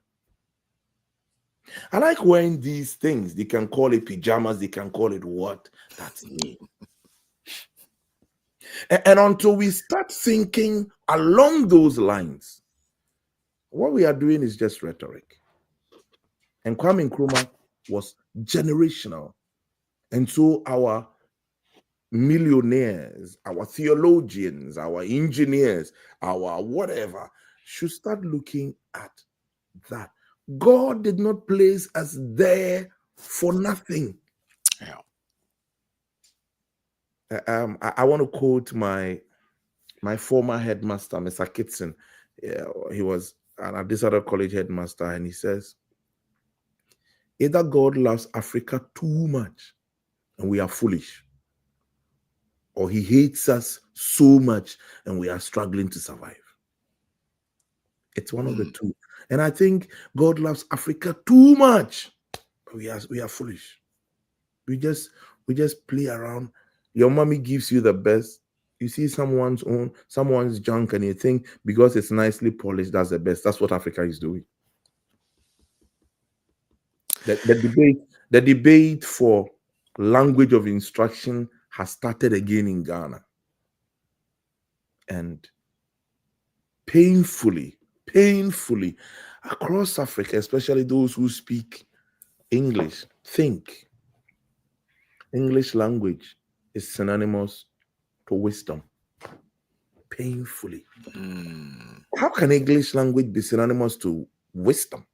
I like wearing these things. They can call it pajamas. They can call it what? That's me. And until we start thinking along those lines, what we are doing is just rhetoric. And Kwame Nkrumah was generational. And so our millionaires, our theologians, our engineers, our whatever should start looking at that. God did not place us there for nothing. Yeah. I want to quote my former headmaster, Mr. Kitson. Yeah, he was at this other college headmaster, and he says, either God loves Africa too much and we are foolish, or he hates us so much and we are struggling to survive. It's one of the Hmm. two. And I think God loves Africa too much. We are foolish. We just play around. Your mommy gives you the best. You see someone's junk, and you think because it's nicely polished, that's the best. That's what Africa is doing. The debate for language of instruction has started again in Ghana. And painfully across Africa, especially those who speak English, think English language is synonymous to wisdom. Painfully. Hmm. How can English language be synonymous to wisdom?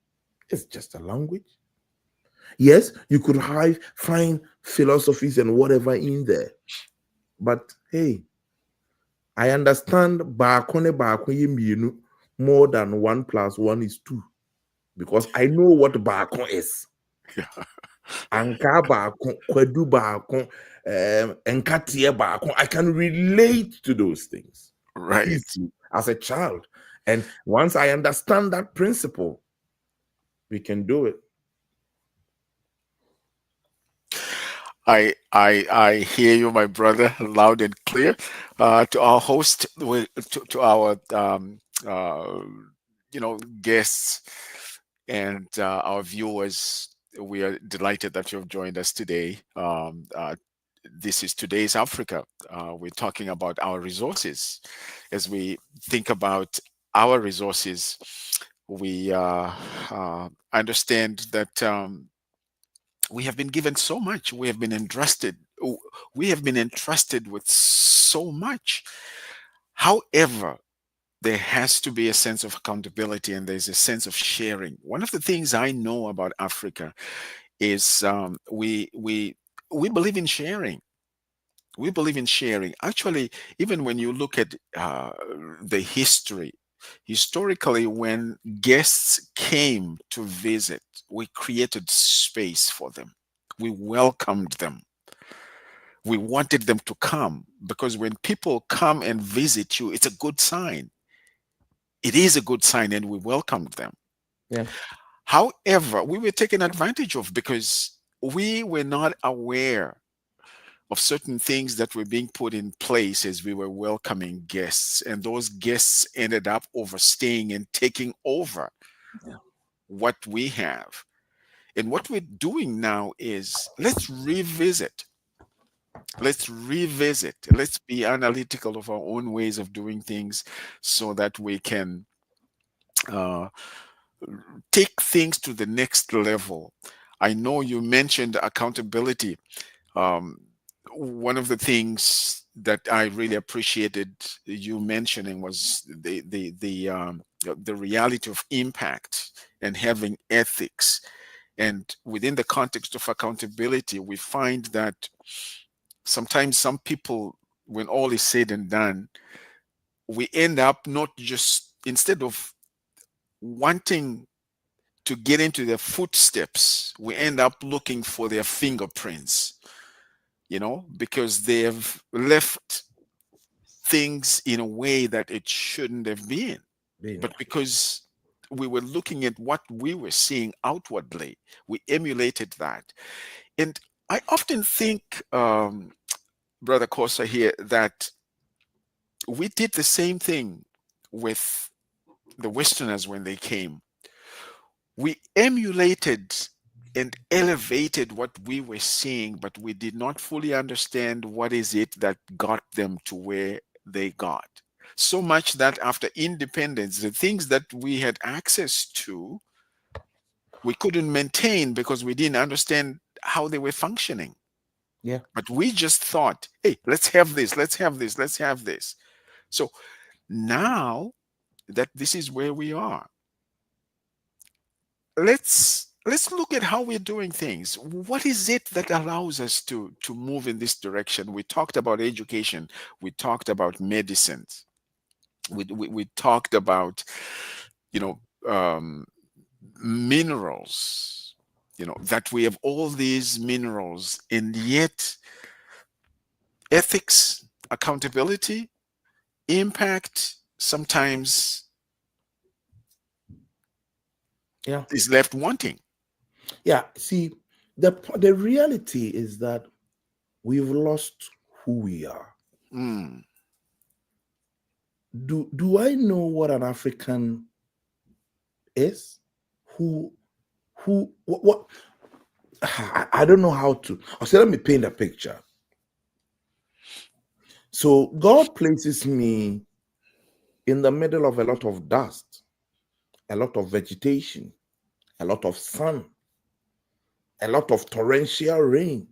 It's just a language. Yes, you could find philosophies and whatever in there. But hey, I understand more than 1+1 is 2 because I know what baako is. Yeah. Anka baako, kwadu baako, enkatie baako. I can relate to those things Right. easily as a child. And once I understand that principle, we can do it. I hear you, my brother, loud and clear. To our host, to our uh, guests and our viewers, we are delighted that you have joined us today. This is today's Africa. We're talking about our resources. As we think about our resources, we understand that. We have been given so much. We have been entrusted with so much. However, there has to be a sense of accountability and there's a sense of sharing. One of the things I know about Africa is we believe in sharing. We believe in sharing. Actually, even when you look at the history, historically, when guests came to visit, we created space for them. We welcomed them. We wanted them to come because when people come and visit you, it's a good sign. It is a good sign, and we welcomed them. Yeah. However, we were taken advantage of because we were not aware of certain things that were being put in place as we were welcoming guests. And those guests ended up overstaying and taking over Yeah. what we have. And what we're doing now is let's revisit, let's be analytical of our own ways of doing things so that we can uh, take things to the next level. I know you mentioned accountability. Um, One of the things that I really appreciated you mentioning was the reality of impact and having ethics. And within the context of accountability, we find that sometimes some people, when all is said and done, we end up not just instead of wanting to get into their footsteps, we end up looking for their fingerprints, because they have left things in a way that it shouldn't have been. Been. But because we were looking at what we were seeing outwardly, we emulated that. And I often think, Brother Korsah here, that we did the same thing with the Westerners when they came. We emulated and elevated what we were seeing, but we did not fully understand what is it that got them to where they got. So much that after independence, the things that we had access to, we couldn't maintain because we didn't understand how they were functioning. Yeah. But we just thought, hey, let's have this, let's have this, let's have this. So now that this is where we are, let's look at how we're doing things. What is it that allows us to move in this direction? We talked about education, we talked about medicine, we talked about, you know minerals, that we have all these minerals, and yet ethics, accountability, impact sometimes Yeah. is left wanting. Yeah. See, the reality is that we've lost who we are. Mm, Do I know what an African is? Who what I don't know how to. I'll say, let me paint a picture. So God places me in the middle of a lot of dust, a lot of vegetation, a lot of sun, a lot of torrential rain,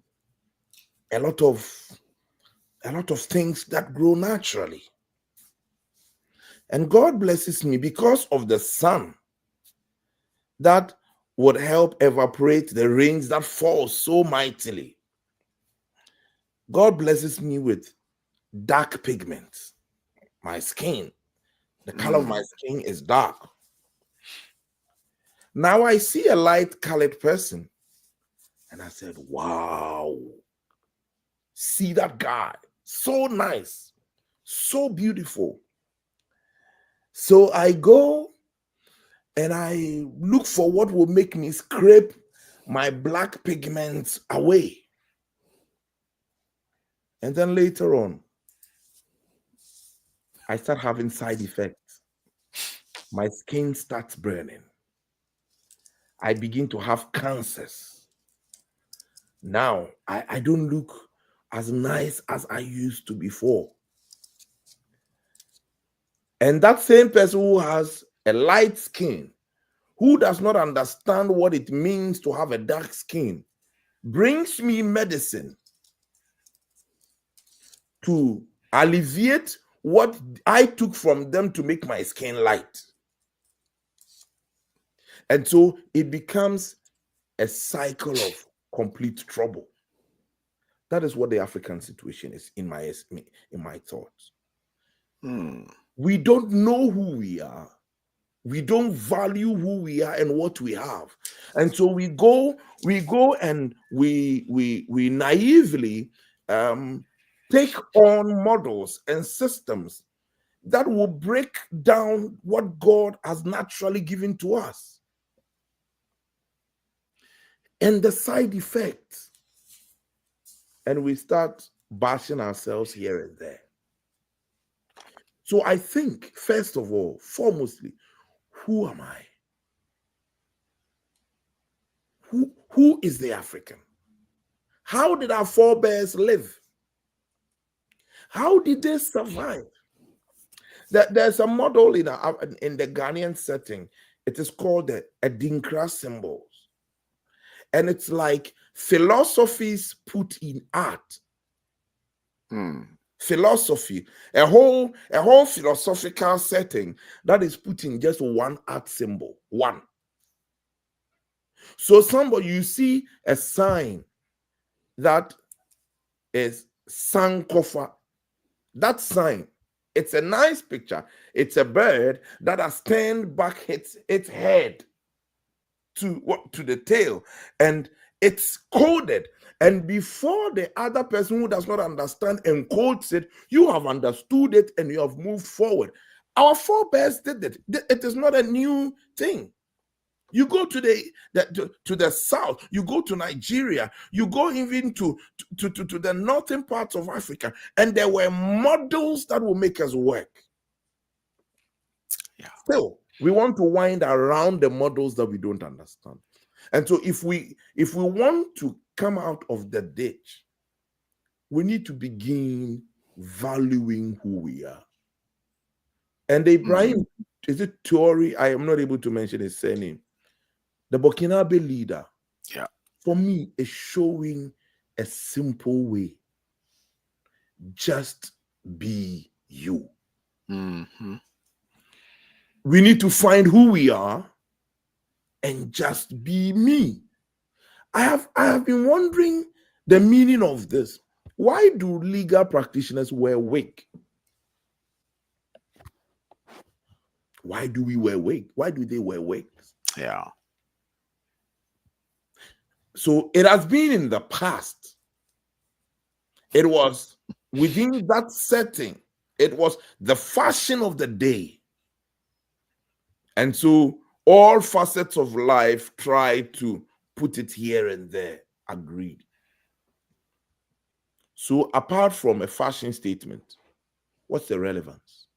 a lot of things that grow naturally. And God blesses me because of the sun that would help evaporate the rains that fall so mightily. God blesses me with dark pigments. My skin, the color of my mm, skin is dark. Now I see a light colored person and I said, wow, see that guy, so nice, so beautiful. So I go and I look for what will make me scrape my black pigments away. And then later on, I start having side effects. My skin starts burning. I begin to have cancers. Now I don't look as nice as I used to before. And that same person who has a light skin, who does not understand what it means to have a dark skin, brings me medicine to alleviate what I took from them to make my skin light. And so it becomes a cycle of complete trouble. That is what the African situation is in my thoughts. We don't know who we are. We don't value who we are and what we have. And so we go and we naively take on models and systems that will break down what God has naturally given to us. And the side effects. And we start bashing ourselves here and there. So I think, first of all, foremostly, who am I? Who is the African? How did our forebears live? How did they survive? There's a model in the Ghanaian setting. It is called the Adinkra symbols. And it's like philosophies put in art. Philosophy, a whole philosophical setting that is put in just one art symbol. One. So somebody, you see a sign that is Sankofa. That sign, it's a nice picture. It's a bird that has turned back its head to the tail, and it's coded. And before the other person who does not understand encodes it, you have understood it and you have moved forward. Our forebears did it. It is not a new thing. You go to the south, you go to Nigeria, you go even to the northern parts of Africa, and there were models that will make us work. Yeah. Still, we want to wind around the models that we don't understand. And so if we want to come out of the ditch, we need to begin valuing who we are. And Ibrahim, is it Tori? I am not able to mention his surname. The Burkinabe leader, yeah, for me, is showing a simple way. Just be you. We need to find who we are and just be me. I have been wondering the meaning of this. Why do legal practitioners wear wig? Why do we wear wig? Why do they wear wigs? Yeah. So it has been in the past. It was within that setting. It was the fashion of the day. And so all facets of life try to put it here and there. Agreed. So apart from a fashion statement, what's the relevance?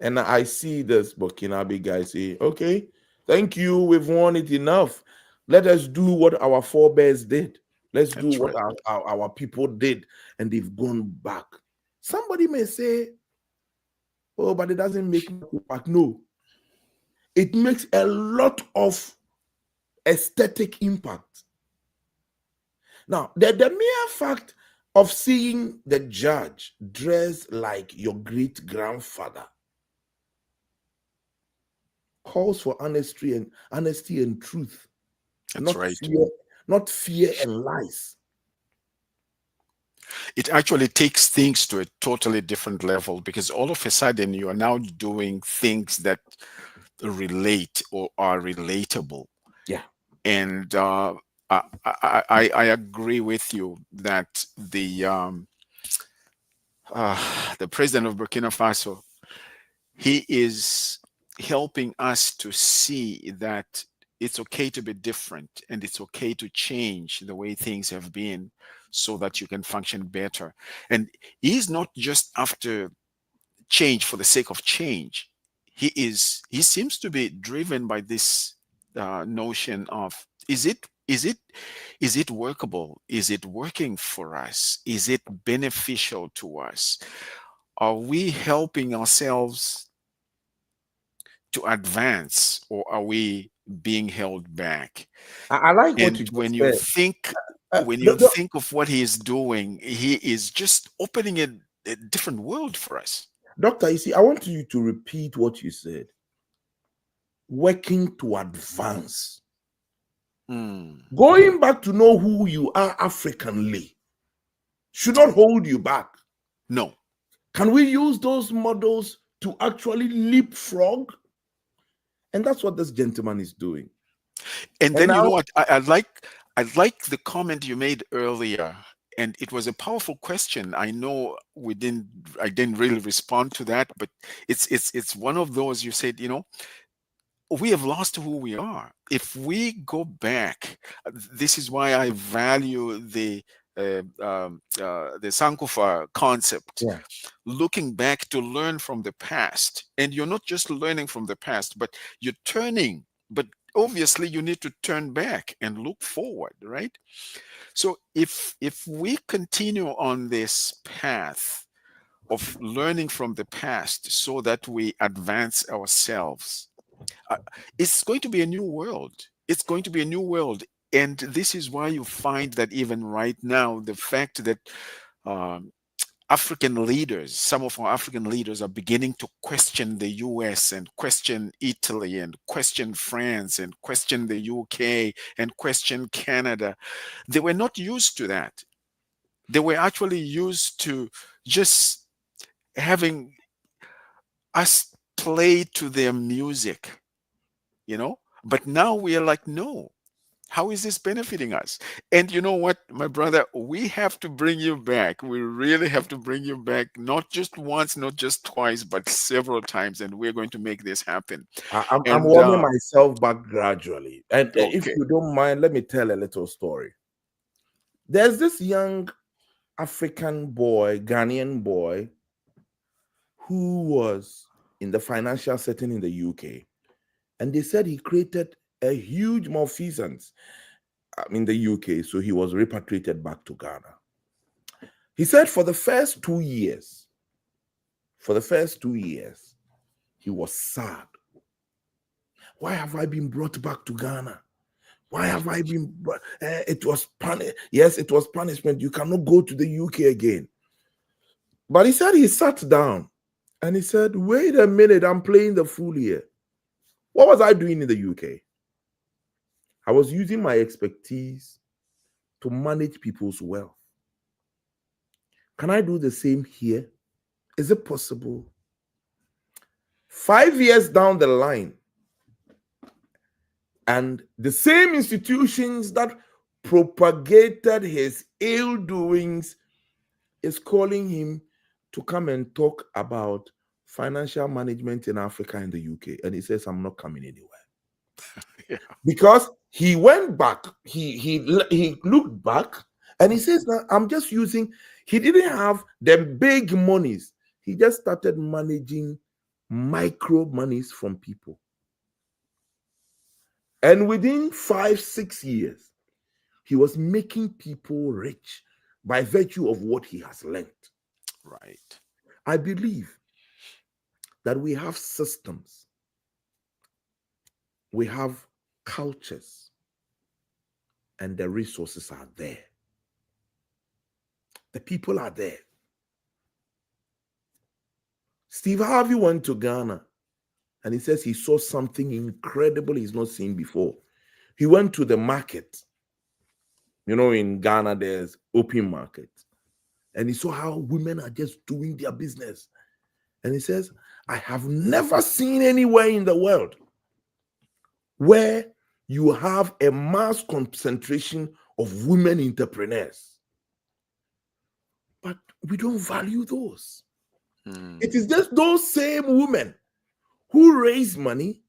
And I see this Burkinabe guy say, okay, thank you, we've won it enough. Let us do what our forebears did. Let's do what our people did, and they've gone back. Somebody may say, oh, but it doesn't make me go back. No. It makes a lot of aesthetic impact. Now, the mere fact of seeing the judge dressed like your great-grandfather calls for honesty and truth. That's right. Not fear and lies. It actually takes things to a totally different level, because all of a sudden you are now doing things that relate or are relatable. Yeah. And I agree with you that the president of Burkina Faso, he is helping us to see that it's okay to be different, and it's okay to change the way things have been so that you can function better. And he's not just after change for the sake of change. He seems to be driven by this notion of, is it workable? Is it working for us? Is it beneficial to us? Are we helping ourselves to advance, or are we being held back? I like what And you just when you said. think when you think of what he is doing, he is just opening a different world for us. Doctor, you see, I want you to repeat what you said. Working to advance. Going back to know who you are Africanly should not hold you back. No. Can we use those models to actually leapfrog? And that's what this gentleman is doing. And then, you know what? I like the comment you made earlier, and it was a powerful question. I know I didn't really respond to that, but it's one of those. You said, we have lost who we are. If we go back, this is why I value the Sankofa concept, looking back to learn from the past. And you're not just learning from the past, but you're turning. But obviously, you need to turn back and look forward, right? So if we continue on this path of learning from the past so that we advance ourselves, it's going to be a new world. It's going to be a new world. And this is why you find that even right now, the fact that African leaders, some of our African leaders are beginning to question the US and question Italy and question France and question the UK and question Canada. They were not used to that. They were actually used to just having us play to their music. But now we are like, no, how is this benefiting us? And you know what, my brother, we have to bring you back. We really have to bring you back, not just once, not just twice, but several times. And we're going to make this happen. I'm warming myself back gradually. And if okay. you don't mind, let me tell a little story. There's this young African boy, Ghanaian boy, who was in the financial setting in the UK. And they said he created a huge malfeasance in the UK, so he was repatriated back to Ghana. He said for the first 2 years, he was sad. Why have I been brought back to Ghana? Why have I been brought? It was punishment. Yes, it was punishment. You cannot go to the UK again. But he said he sat down and he said, wait a minute, I'm playing the fool here. What was I doing in the UK? I was using my expertise to manage people's wealth. Can I do the same here? Is it possible? 5 years down the line, and the same institutions that propagated his ill doings is calling him to come and talk about financial management in Africa and the UK. And he says, I'm not coming anywhere. Because he went back, he looked back, and he says, now I'm just using, he didn't have the big monies. He just started managing micro monies from people. And within 5-6 years, he was making people rich by virtue of what he has learned. Right. I believe that we have systems, we have cultures, and the resources are there. The people are there. Steve Harvey went to Ghana and he says he saw something incredible he's not seen before. He went to the market. In Ghana, there's open market. And he saw how women are just doing their business. And he says, I have never seen anywhere in the world where you have a mass concentration of women entrepreneurs. But we don't value those. It is just those same women who raise money,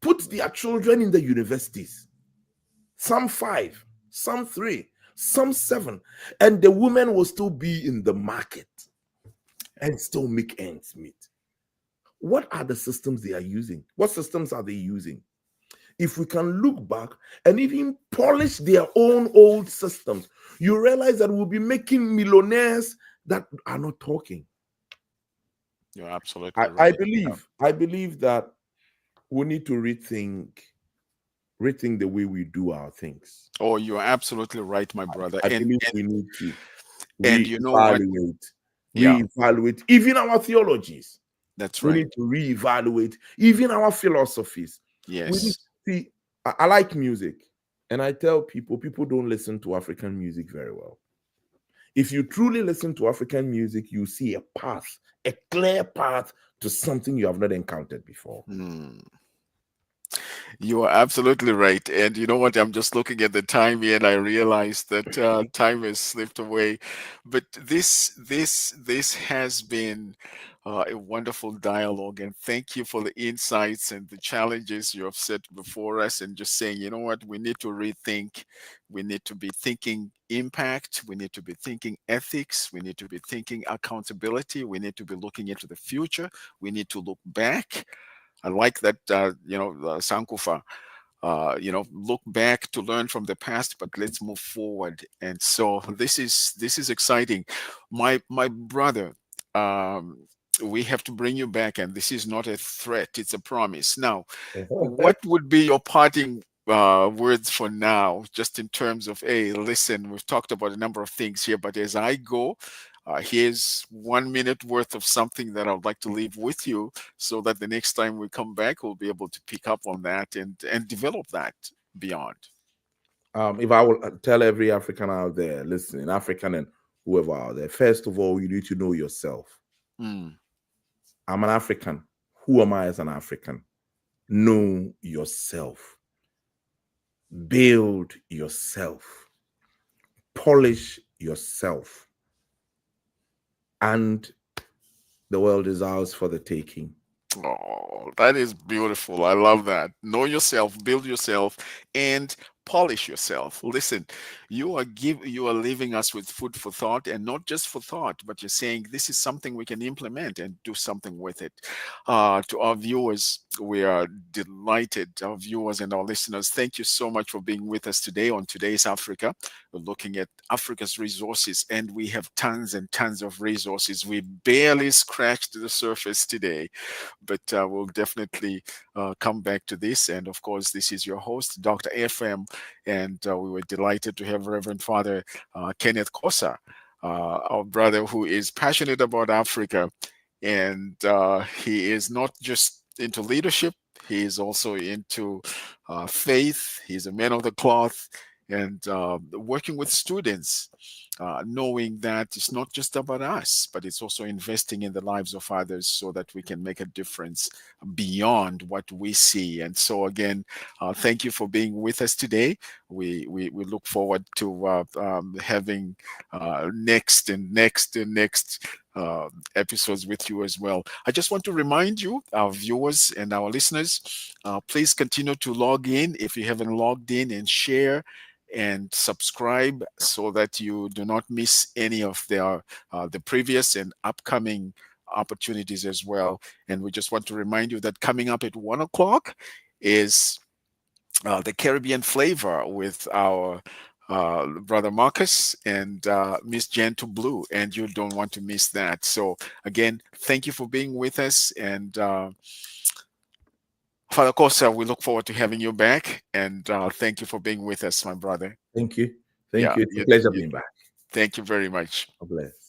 put their children in the universities. Some 5, some 3, some 7. And the women will still be in the market and still make ends meet. What are the systems they are using? What systems are they using? If we can look back and even polish their own old systems, you realize that we'll be making millionaires that are not talking. You're absolutely right. I believe that we need to rethink rethink the way we do our things. Oh, you're absolutely right, my brother. I And believe we need to and you know what? Yeah, reevaluate even our theologies. that's We right. need to reevaluate even our philosophies. We need Yes. to see. I like music, and I tell people don't listen to African music very well. If you truly listen to African music, you see a path, a clear path to something you have not encountered before. Hmm. You are absolutely right. And you know what? I'm just looking at the time here and I realized that time has slipped away. But this has been a wonderful dialogue. And thank you for the insights and the challenges you have set before us. And just saying, you know what? We need to rethink. We need to be thinking impact. We need to be thinking ethics. We need to be thinking accountability. We need to be looking into the future. We need to look back. I like that, Sankufa, look back to learn from the past, but let's move forward. And so this is exciting. My brother, we have to bring you back, and this is not a threat; it's a promise. Now, what would be your parting words for now, just in terms of, hey, listen, we've talked about a number of things here, but as I go, here's 1 minute worth of something that I'd like to leave with you so that the next time we come back, we'll be able to pick up on that and develop that beyond. If I will tell every African out there listening, African and whoever out there, first of all, you need to know yourself. Mm. I'm an African. Who am I as an African? Know yourself. Build yourself. Polish yourself. And the world is ours for the taking. Oh, that is beautiful. I love that. Know yourself, build yourself, and polish yourself. Listen, you are leaving us with food for thought, and not just for thought, but you're saying this is something we can implement and do something with it. To our viewers, we are delighted. Our viewers and our listeners, thank you so much for being with us today on Today's Africa. We're looking at Africa's resources, and we have tons and tons of resources. We barely scratched the surface today, but we'll definitely come back to this. And of course, this is your host, Dr. FM, and we were delighted to have Reverend Father Kenneth Korsah, our brother who is passionate about Africa. And he is not just into leadership, he is also into faith. He's a man of the cloth and working with students, knowing that it's not just about us, but it's also investing in the lives of others so that we can make a difference beyond what we see. And so, again, thank you for being with us today. We look forward to having next and next and next episodes with you as well. I just want to remind you, our viewers and our listeners, please continue to log in if you haven't logged in, and share and subscribe so that you do not miss any of the previous and upcoming opportunities as well. And we just want to remind you that coming up at 1 o'clock is the Caribbean flavor with our brother Marcus and Miss Gentle Blue, and you don't want to miss that. So again, thank you for being with us, and Father Kosa, we look forward to having you back, and thank you for being with us, my brother. Thank you. Thank Yeah, you. It's a pleasure being back. thank you very much. God bless.